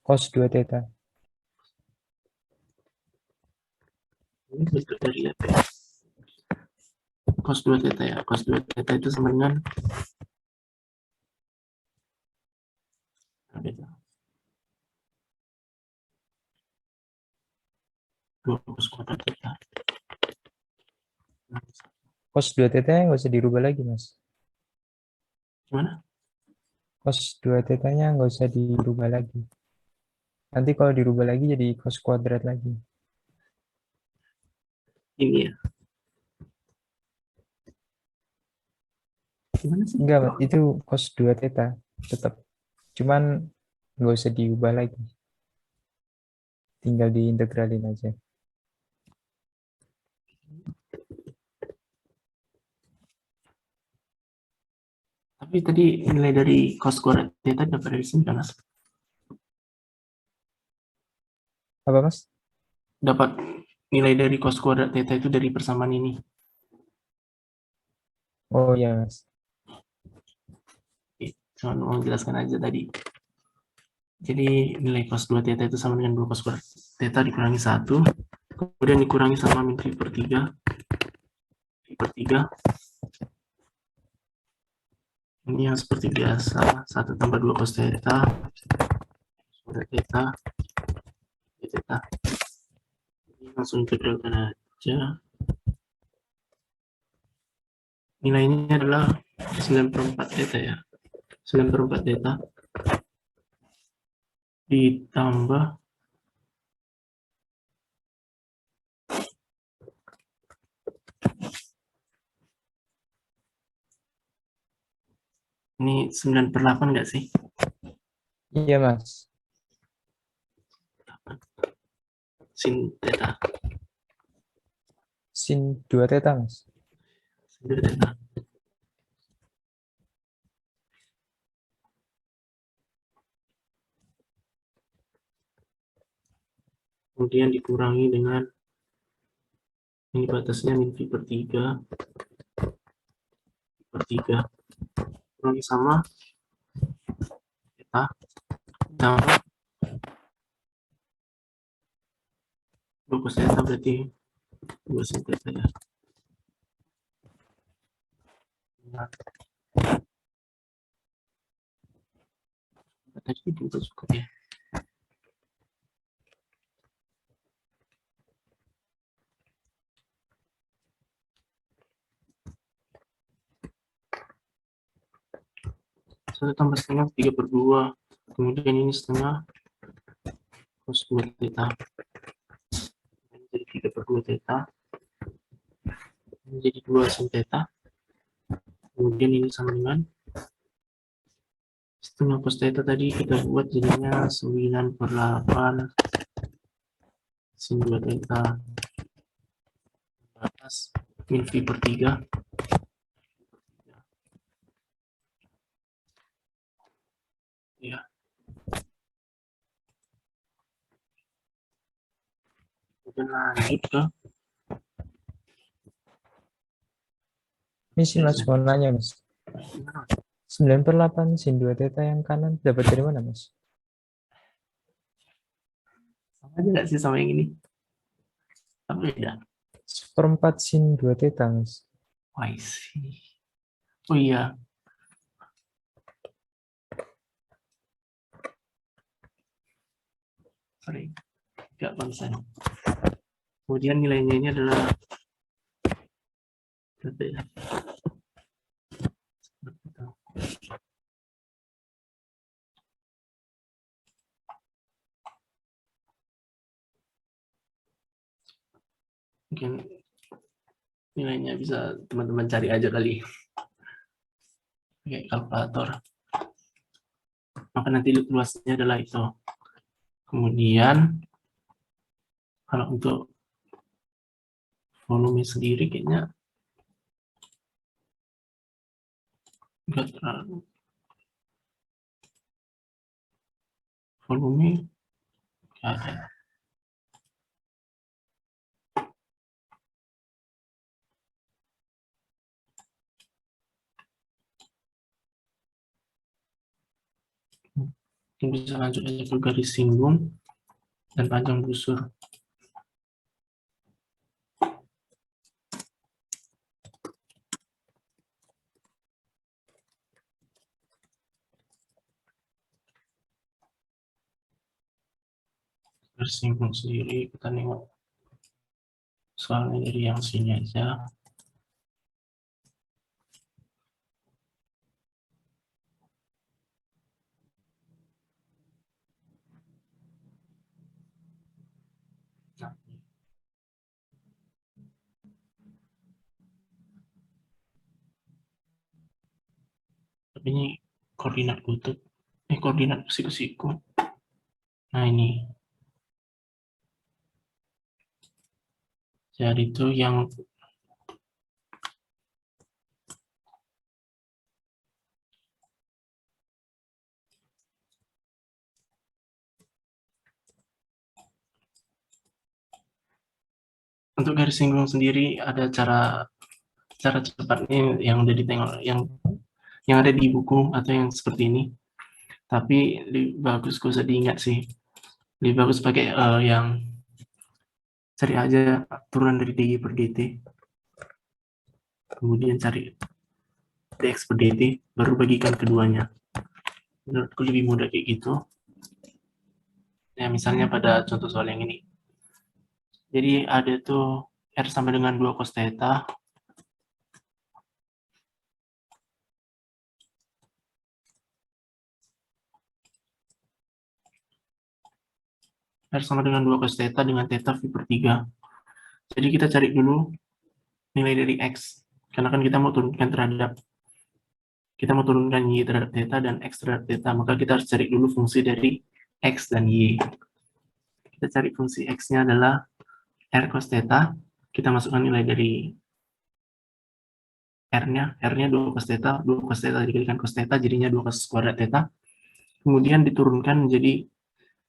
Cos 2 theta. ini bentuk dari apa ya? Cos 2 theta ya. Cos 2 theta itu sama dengan theta. 2 cos kuadrat theta. Cos 2 theta nggak usah dirubah lagi, Mas. Gimana? Cos 2 theta-nya nggak usah dirubah lagi. Nanti kalau dirubah lagi jadi cos kuadrat lagi. Ini ya. Gimana sih? Enggak, Mas. Itu cos 2 theta. Tetap. Cuman nggak usah diubah lagi. Tinggal diintegralin aja. Tapi tadi nilai dari cos kuadrat theta dapat dari sini kan, Mas? Apa, Mas? Dapat nilai dari cos kuadrat theta itu dari persamaan ini. Oh ya, Mas. Cuma mau jelaskan aja tadi. Jadi nilai cos 2 theta itu sama dengan 2 cos kuadrat theta dikurangi 1, kemudian dikurangi sama min phi per 3. Phi per 3. Ini yang seperti biasa, 1 tambah 2 cos theta, kuadrat theta, theta. Ini langsung integralkan aja. Nilainya adalah 9/4 theta ya. 9/4 theta ditambah ini 9/8 nggak sih? Iya, Mas. Sin theta. Sin 2 theta, Mas. Sin 2 theta. Kemudian dikurangi dengan ini batasnya min phi per 3 kurangi sama theta tambah 2 cos theta berarti 2 sin theta ya. Nah, tadi itu cukup ya. Satu tambah setengah 3/2, kemudian ini setengah cos 2 theta menjadi 3/2 theta menjadi 2 sin theta, kemudian ini sama dengan setengah cos theta tadi kita buat jadinya 9/8 sin 2 theta atas min phi per 3 ya. Kemudian lanjut ke Ini sih, Mas, mau nanya, Mas. 9/8 sin 2 theta yang kanan dapat dari mana, Mas? sama aja nggak sih sama yang ini? Apa beda? 1/4 sin 2 theta, Mas. Wah, sih. Oh iya, sorry, nggak konsen. Kemudian nilainya ini adalah berapa ya? Mungkin nilainya bisa teman-teman cari aja kali pakai kalkulator. Maka nanti luasnya adalah itu. Kemudian kalau untuk volume sendiri kayaknya enggak terlalu. Volume enggak ada. Mungkin bisa lanjut aja ke garis singgung dan panjang busur. Bersinggung sendiri, kita nengok soalnya dari yang sini aja. Nah, tapi ini koordinat kutub, koordinat siku-siku. Nah ini, jadi itu yang untuk garis singgung sendiri ada cara cepatnya yang udah ditengok, yang ada di buku atau yang seperti ini. Tapi lebih bagus gak usah diingat sih. Lebih bagus pakai yang cari aja turunan dari DY per DT. Kemudian cari DX per DT, baru bagikan keduanya. Menurutku lebih mudah kayak gitu. Ya misalnya pada contoh soal yang ini. Jadi ada tuh R sama dengan 2 cos theta. R sama dengan 2 cos theta dengan theta V per 3. Jadi kita cari dulu nilai dari X. Karena kan kita mau turunkan Y terhadap theta dan X terhadap theta. Maka kita harus cari dulu fungsi dari X dan Y. Kita cari fungsi X-nya adalah R cos theta. Kita masukkan nilai dari R-nya 2 cos theta dikalikan cos theta, jadinya 2 cos kuadrat theta. Kemudian diturunkan menjadi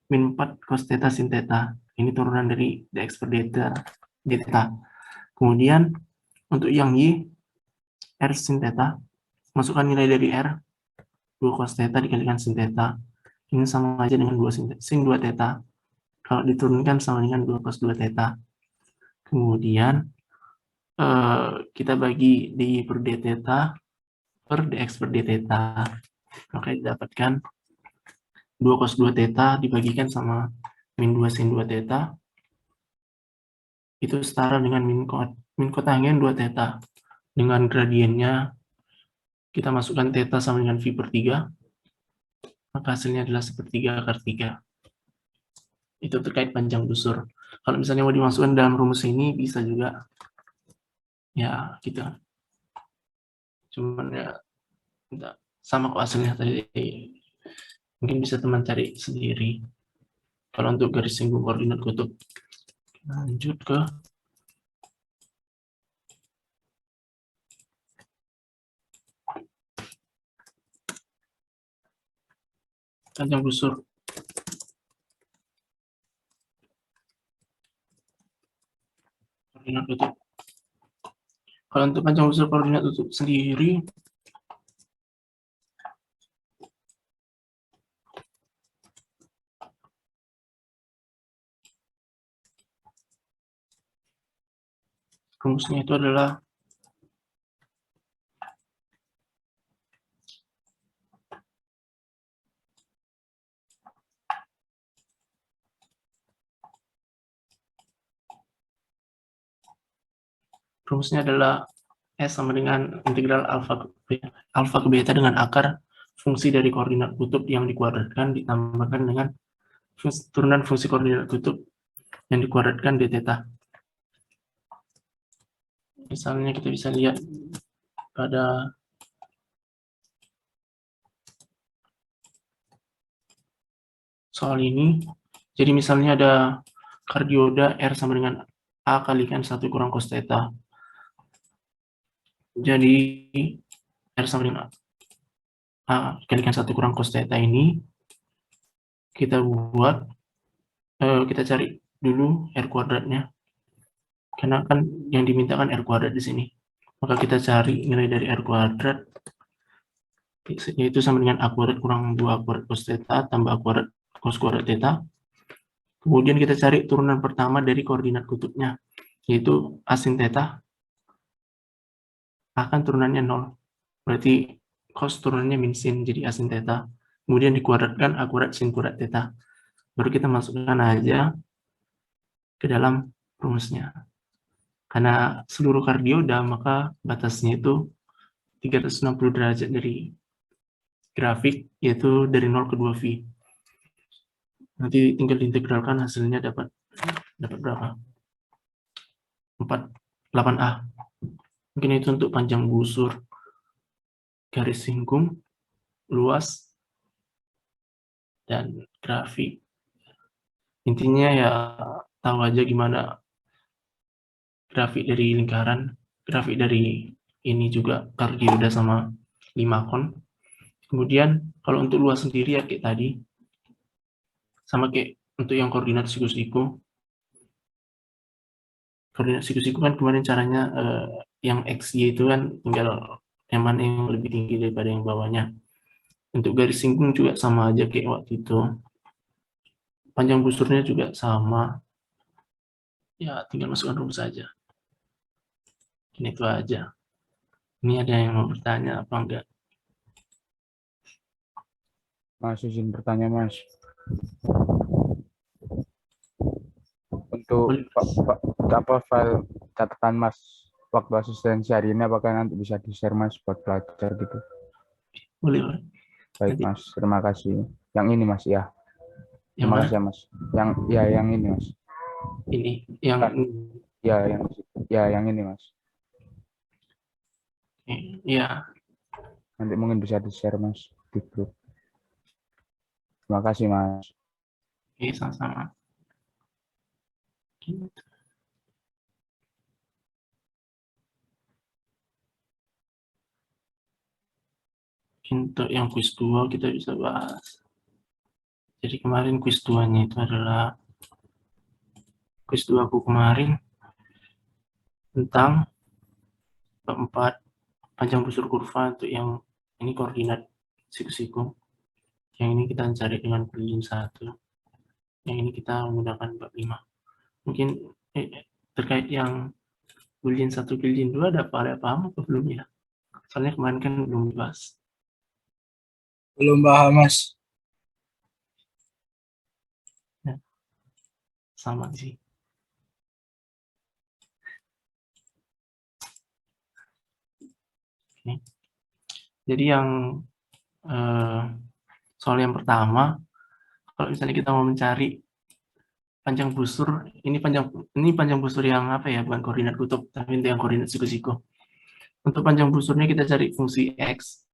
min 4 cos theta sin theta. Ini turunan dari dx per theta. Kemudian untuk yang Y, R sin theta, masukkan nilai dari R, 2 cos theta dikalikan sin theta. Ini sama aja dengan 2 sin 2 theta. Kalau diturunkan sama dengan 2 cos 2 theta. Kemudian kita bagi dy per d theta per dx per d theta. Maka didapatkan 2 cos 2 theta dibagikan sama min 2 sin 2 theta. Itu setara dengan min kotangent 2 theta. Dengan gradiennya kita masukkan theta sama dengan V per 3. Maka hasilnya adalah sepertiga akar 3. Itu terkait panjang busur. Kalau misalnya mau dimasukkan dalam rumus ini bisa juga. Ya, gitu. Cuman ya sama kok hasilnya tadi. Mungkin bisa teman cari sendiri. Kalau untuk garis singgung koordinat kutub. Lanjut ke panjang busur. Koordinat kutub. Kalau untuk panjang busur koordinat kutub sendiri, rumusnya itu adalah S sama dengan integral alfa ke beta dengan akar fungsi dari koordinat kutub yang dikuadratkan ditambahkan dengan turunan fungsi koordinat kutub yang dikuadratkan d theta. Misalnya kita bisa lihat pada soal ini. Jadi misalnya ada kardioda R sama dengan A kalikan 1 kurang cos theta. Jadi R sama dengan A kalikan 1 kurang cos theta ini kita buat, kita cari dulu R kuadratnya. Karena kan yang dimintakan R kuadrat di sini. Maka kita cari nilai dari R kuadrat, yaitu sama dengan A kuadrat kurang 2 A kuadrat cos theta tambah A kuadrat cos kuadrat theta. Kemudian kita cari turunan pertama dari koordinat kutubnya, yaitu A sin theta. A kan turunannya 0. Berarti cos turunannya min sin, jadi A sin theta. Kemudian dikuadratkan A kuadrat sin kuadrat theta. baru kita masukkan aja ke dalam rumusnya. Karena seluruh kardioda, maka batasnya itu 360 derajat dari grafik, yaitu dari 0 ke 2V. Nanti tinggal diintegralkan, hasilnya dapat berapa? 8A. Mungkin itu untuk panjang busur, garis singgung, luas, dan grafik. Intinya ya tahu aja gimana grafik dari lingkaran, grafik dari ini juga kardioda sama 5 kon. Kemudian kalau untuk luas sendiri ya kayak tadi, sama kayak untuk yang koordinat siku-siku. Koordinat siku-siku kan kemarin caranya yang XY itu kan tinggal yang mana yang lebih tinggi daripada yang bawahnya. Untuk garis singgung juga sama aja kayak waktu itu. Panjang busurnya juga sama. Ya tinggal masukkan rumus saja. Ini itu aja. Ini ada yang mau bertanya apa enggak? Mas izin bertanya Mas. Untuk Boleh. apa file catatan Mas waktu asistensi hari ini apakah nanti bisa di-share Mas buat belajar gitu? Boleh, boleh. Baik Nanti. Mas, terima kasih. Yang ini Mas ya. Yang Terima mana? kasih ya Mas. Yang ini Mas. Ini, yang Yang ini Mas. ya, Nanti mungkin bisa di-share Mas di grup. Terima kasih Mas. oke, sama-sama. Gitu. Untuk yang quiz 2 kita bisa bahas. Jadi kemarin quiz 2-nya itu adalah quiz 2 aku kemarin tentang 4 panjang busur kurva untuk yang ini koordinat siku-siku. Yang ini kita cari dengan boolean 1. Yang ini kita menggunakan bab 5. Mungkin terkait yang boolean 1, boolean 2 ada paham apa belum ya? Soalnya kemarin kan belum dibahas. Belum paham, Mas. Sama sih. Oke. Jadi yang soal yang pertama, kalau misalnya kita mau mencari panjang busur, ini panjang busur yang apa ya, bukan koordinat kutub, tapi itu yang koordinat siku-siku. Untuk panjang busurnya kita cari fungsi X.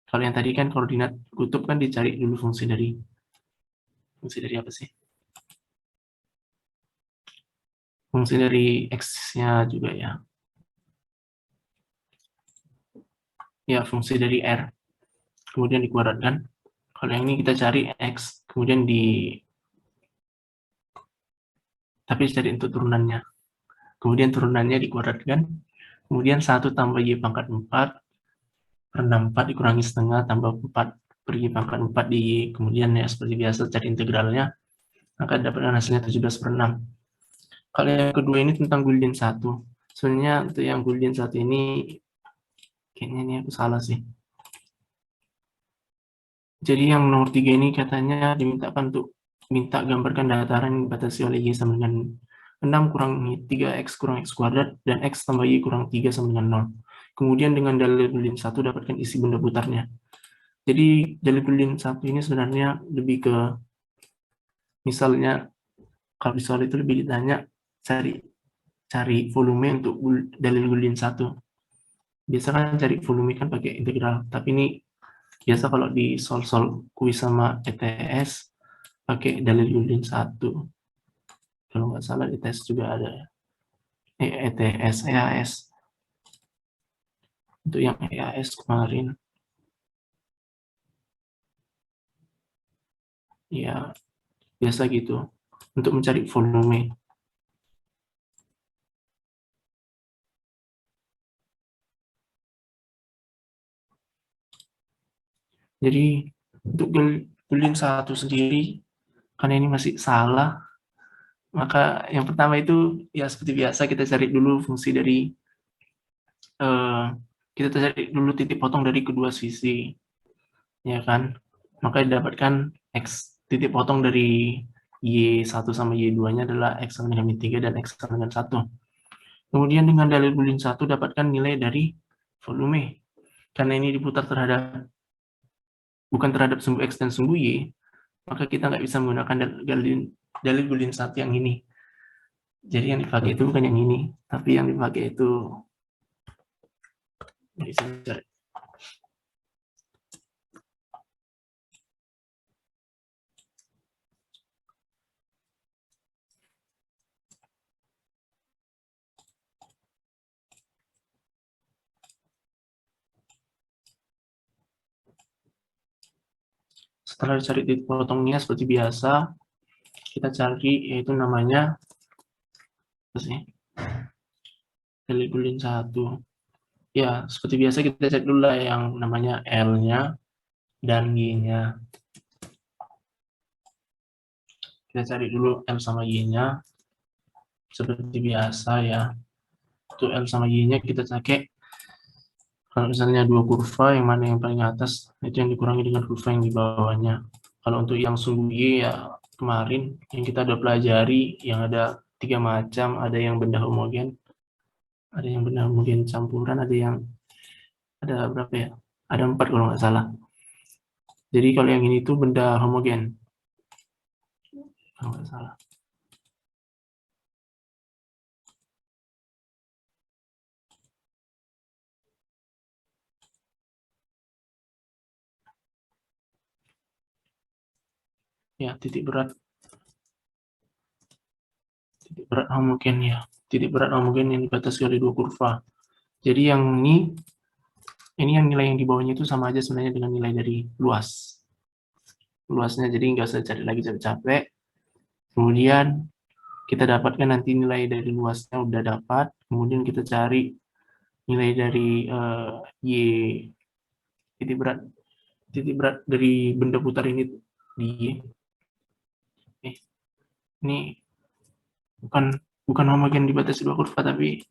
Kalau yang tadi kan koordinat kutub kan dicari dulu fungsi dari apa sih? Fungsi dari X-nya juga ya. Ya, fungsi dari R. Kemudian dikuadratkan. Kalau yang ini kita cari X, kemudian tapi cari untuk turunannya. Kemudian turunannya dikuadratkan. Kemudian 1 tambah Y pangkat 4 per 64 dikurangi setengah tambah 4 per Y pangkat 4 di Y. Kemudian ya seperti biasa cari integralnya. Maka dapatkan hasilnya 17 per 6. Kalau yang kedua ini tentang Boolean 1. Sebenarnya untuk yang Boolean 1 ini kayaknya ini aku salah sih. Jadi yang nomor 3 ini katanya dimintakan untuk minta gambarkan dataran yang dibatasi oleh Y sama dengan 6 kurang 3X kurang X kuadrat dan X tambah Y kurang 3 sama dengan 0. Kemudian dengan dalil Boolean 1 dapatkan isi benda putarnya. Jadi dalil Boolean 1 ini sebenarnya lebih ke, misalnya kalau di soal itu lebih ditanya cari volume untuk dalil Boolean 1. Biasa kan cari volume kan pakai integral, tapi ini biasa kalau di soal kuis sama ETS pakai dalil Boolean 1. Kalau nggak salah ETS juga ada. ETS, EAS. Untuk yang EAS kemarin, ya biasa gitu, untuk mencari volume. Jadi untuk Boolean 1 sendiri, karena ini masih salah, maka yang pertama itu ya seperti biasa kita cari dulu fungsi dari kita cari dulu titik potong dari kedua sisi, ya kan? Maka didapatkan X titik potong dari Y1 sama Y2-nya adalah X sama dengan min 3 dan X sama dengan 1. Kemudian dengan dalil boolean 1 dapatkan nilai dari volume. Karena ini diputar bukan terhadap sumbu X dan sumbu Y, maka kita nggak bisa menggunakan dalil boolean 1 yang ini. Jadi yang dipakai itu bukan yang ini, tapi yang dipakai itu bisa cari. Setelah dicari titik potongnya seperti biasa, kita cari yaitu namanya apa sih? Dalil boolean 1. Ya, seperti biasa kita cek dulu lah yang namanya L-nya dan Y-nya. Kita cari dulu L sama Y-nya. Seperti biasa ya. Untuk L sama Y-nya kita pakai, kalau misalnya dua kurva, yang mana yang paling atas, itu yang dikurangi dengan kurva yang di bawahnya. Kalau untuk yang sumbu Y ya kemarin, yang kita udah pelajari, yang ada 3 macam, ada yang benda homogen, ada yang benda homogen campuran, ada berapa ya? Ada 4 kalau nggak salah. Jadi kalau yang ini tuh benda homogen, kalau nggak salah. Ya, titik berat homogen ya. Titik berat homogen yang dibatasi oleh dua kurva. Jadi yang ini yang nilai yang di bawahnya itu sama aja sebenarnya dengan nilai dari luasnya, jadi nggak usah cari lagi capek-capek. Kemudian kita dapatkan nanti nilai dari luasnya udah dapat, kemudian kita cari nilai dari Y, titik berat dari benda putar ini di Y. Ini bukan homogen dibatasi dua kurva, tapi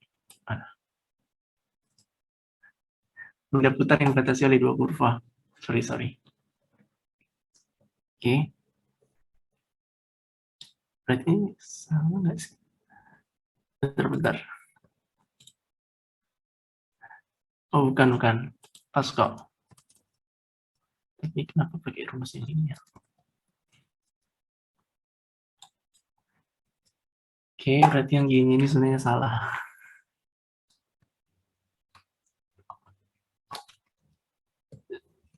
benda putar yang dibatasi oleh dua kurva. Sorry. Oke. Berarti sama nggak sih? Bentar. Oh, bukan. Pas kok. Tapi kenapa pakai rumus ini ya? Oke, berarti yang gini ini sebenarnya salah.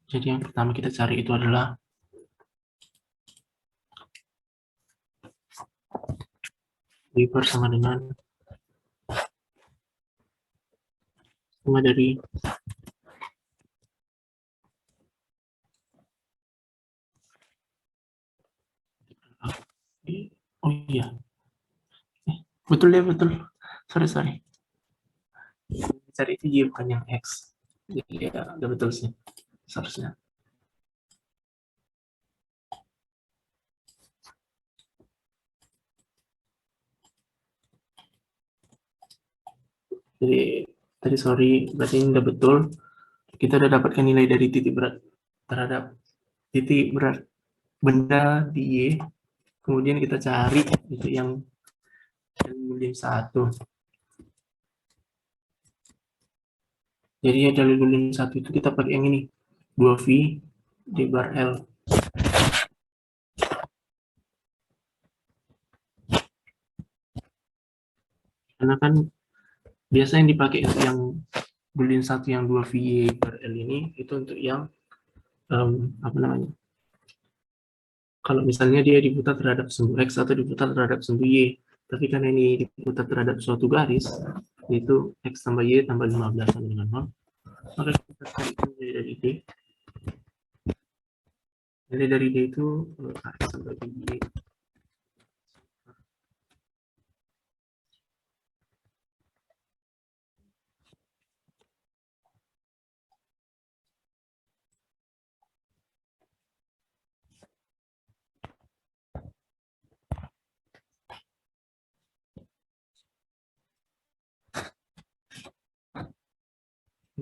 Jadi yang pertama kita cari itu adalah Weber sama dengan sama dari oh iya betul. Sorry cari itu Y bukan yang X, jadi ya udah betul sih seharusnya. Jadi tadi berarti ini udah betul. Kita udah dapatkan nilai dari titik berat terhadap titik berat benda di Y. Kemudian kita cari itu yang boolean 1. Jadi ya dalil boolean 1 itu kita pakai yang ini, 2V D bar L. Karena kan biasa yang dipakai itu yang boolean 1 yang 2V per L ini itu untuk yang apa namanya? Kalau misalnya dia diputar terhadap sumbu X atau diputar terhadap sumbu Y, tapi karena ini diputar terhadap suatu garis, yaitu X tambah Y tambah 15 sama dengan 0, maka kita cari nilai dari D. Nilai dari D itu X sampai Y.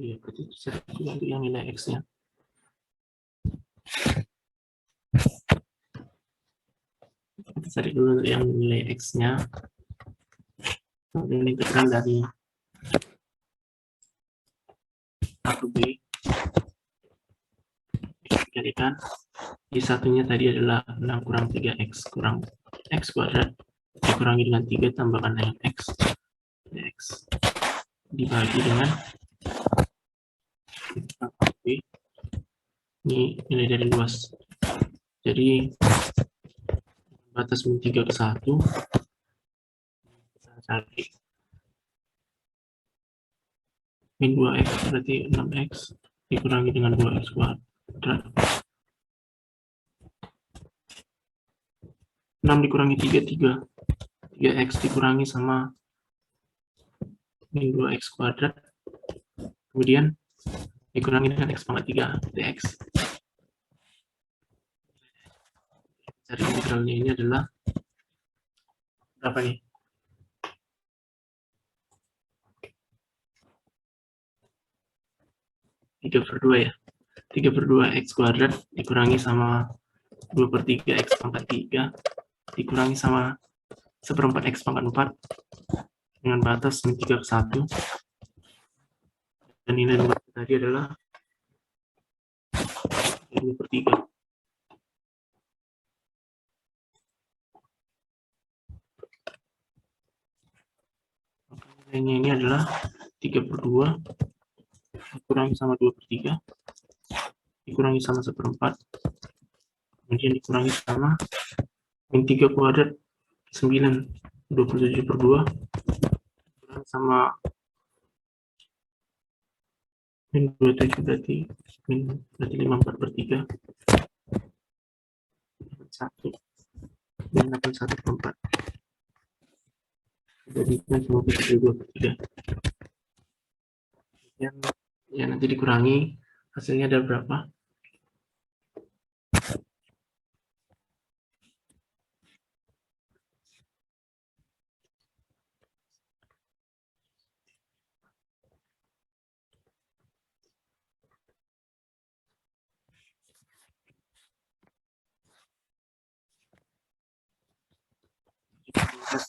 Iya, berarti cari juga untuk yang nilai X-nya. Kita cari dulu yang nilai X-nya. Ini integral dari 1B dikalikan di satunya tadi adalah 6 kurang 3X kurang X kuadrat dikurangi dengan 3 tambahkan dengan X dibagi dengan B. Ini nilai dari luas. Jadi batas min 3 ke 1 kita cari min 2X berarti 6X dikurangi dengan 2X kuadrat. 6 dikurangi 3, 3X dikurangi sama min 2X kuadrat, kemudian dikurangi dengan X pangkat 3, dx. Cari integralnya ini adalah berapa nih? Tiga per 2 ya. 3 per 2 X kuadrat dikurangi sama 2/3 X pangkat 3 dikurangi sama 1/4 X pangkat 4 dengan batas min 3 ke 1. Dan nilai luas tadi adalah 2/3. Nilainya ini adalah 3 per 2 dikurangi sama 2/3 dikurangi sama 1/4 kemudian dikurangi sama min 3 kuadrat 9, 27 per 2 dikurangi sama min 27 berarti 54/3 1 dan 81/4 jadi cuma 72/3. Yang ya nanti dikurangi hasilnya ada berapa?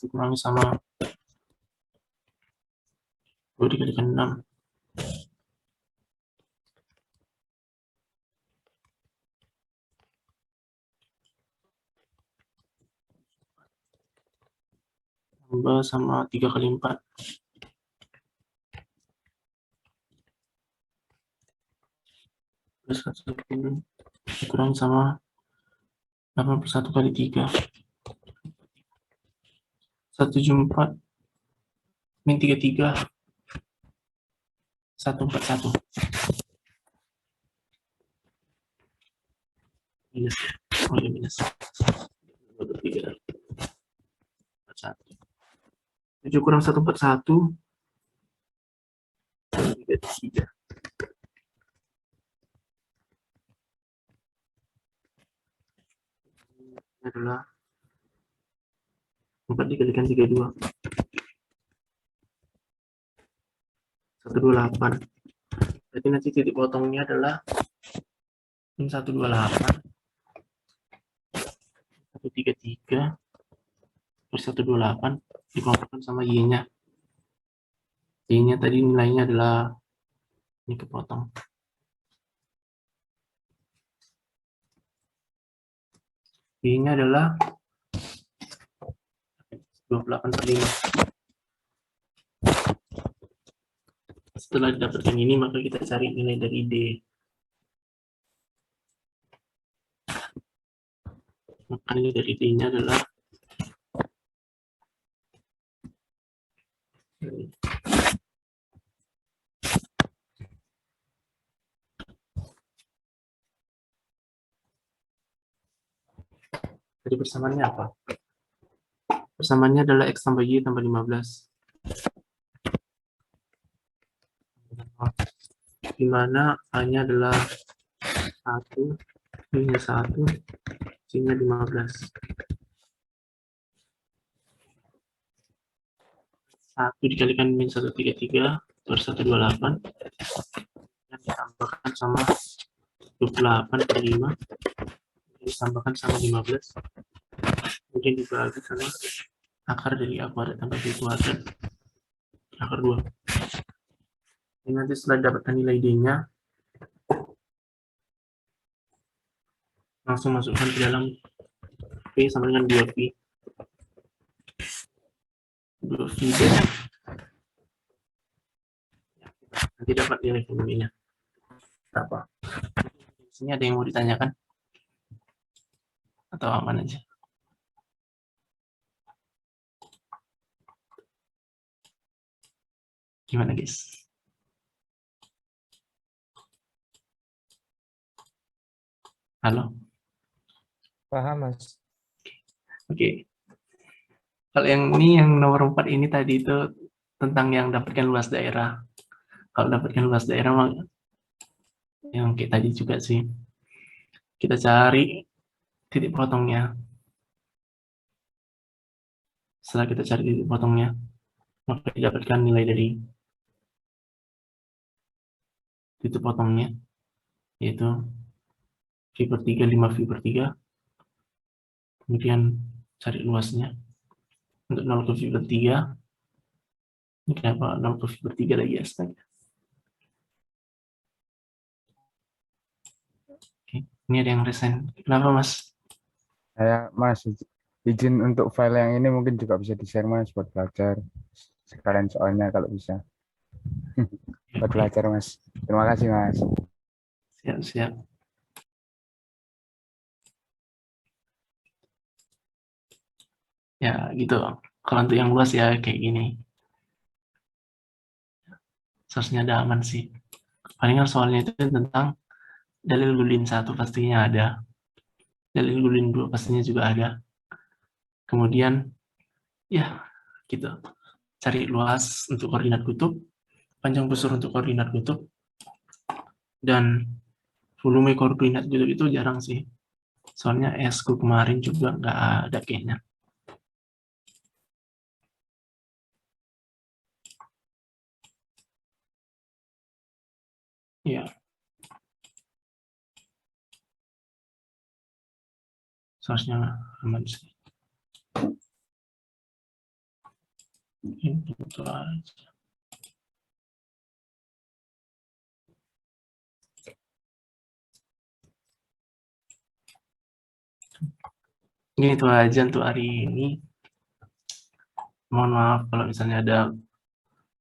Dikurangi sama 2 dikalikan 6 tambah sama 3 kali 4 plus 10 dikurangi sama 81 kali 3 174 min 33 141 minus ya minus 3 7 kurang 141 3 ini adalah 4 dikalikan 32 128 berarti nanti titik potongnya adalah min 128 133 per 128 dikelompokkan sama y-nya. Y-nya tadi nilainya adalah ini kepotong. Y-nya adalah 28/5. Setelah didapatkan ini, maka kita cari nilai dari D. Maka nilai dari D-nya adalah jadi persamaannya apa? Persamaannya adalah X tambah Y tambah 15. Di mana A-nya adalah 1, B-nya 1, C-nya 15. 1 dikalikan min 133 per 128 dan ditambahkan sama 28/5 ditambahkan sama 15 kemudian dibagi sama akar dari tambah itu ada akar 2. Ini nanti setelah dapatkan nilai D-nya, langsung masukkan ke dalam P sama dengan 2P. 2V nanti dapat nilai volumenya berapa. Di sini ada yang mau ditanyakan atau aman aja? Gimana guys? Halo? Paham, Mas. Oke. Kalau yang ini, yang nomor 4 ini tadi itu tentang yang dapatkan luas daerah. Kalau dapatkan luas daerah, yang kayak tadi juga sih. Kita cari titik potongnya. Setelah kita cari titik potongnya, maka didapatkan nilai dari titik potongnya, yaitu V/3, 5V/3. Kemudian cari luasnya. Untuk 0 ke V/3, ini kenapa 0 ke V/3 lagi astaga. Oke, ini ada yang resign. Kenapa Mas? Mas, izin untuk file yang ini mungkin juga bisa di-share Mas buat belajar. Sekalian soalnya kalau bisa. Buat Oke, belajar Mas. Terima kasih Mas. siap-siap. Ya gitu. Kalau untuk yang luas ya kayak gini. Seharusnya ada aman sih. Palingan soalnya itu tentang dalil Boolean 1 pastinya ada. Dalil Boolean 2 pastinya juga ada. Kemudian ya gitu. Cari luas untuk koordinat kutub, panjang busur untuk koordinat kutub, dan volume koordinat kutub itu jarang sih. Soalnya esku kemarin juga nggak ada kayaknya. Ya. Seharusnya aman sih. Itu aja. Ini itu aja untuk hari ini. Mohon maaf kalau misalnya ada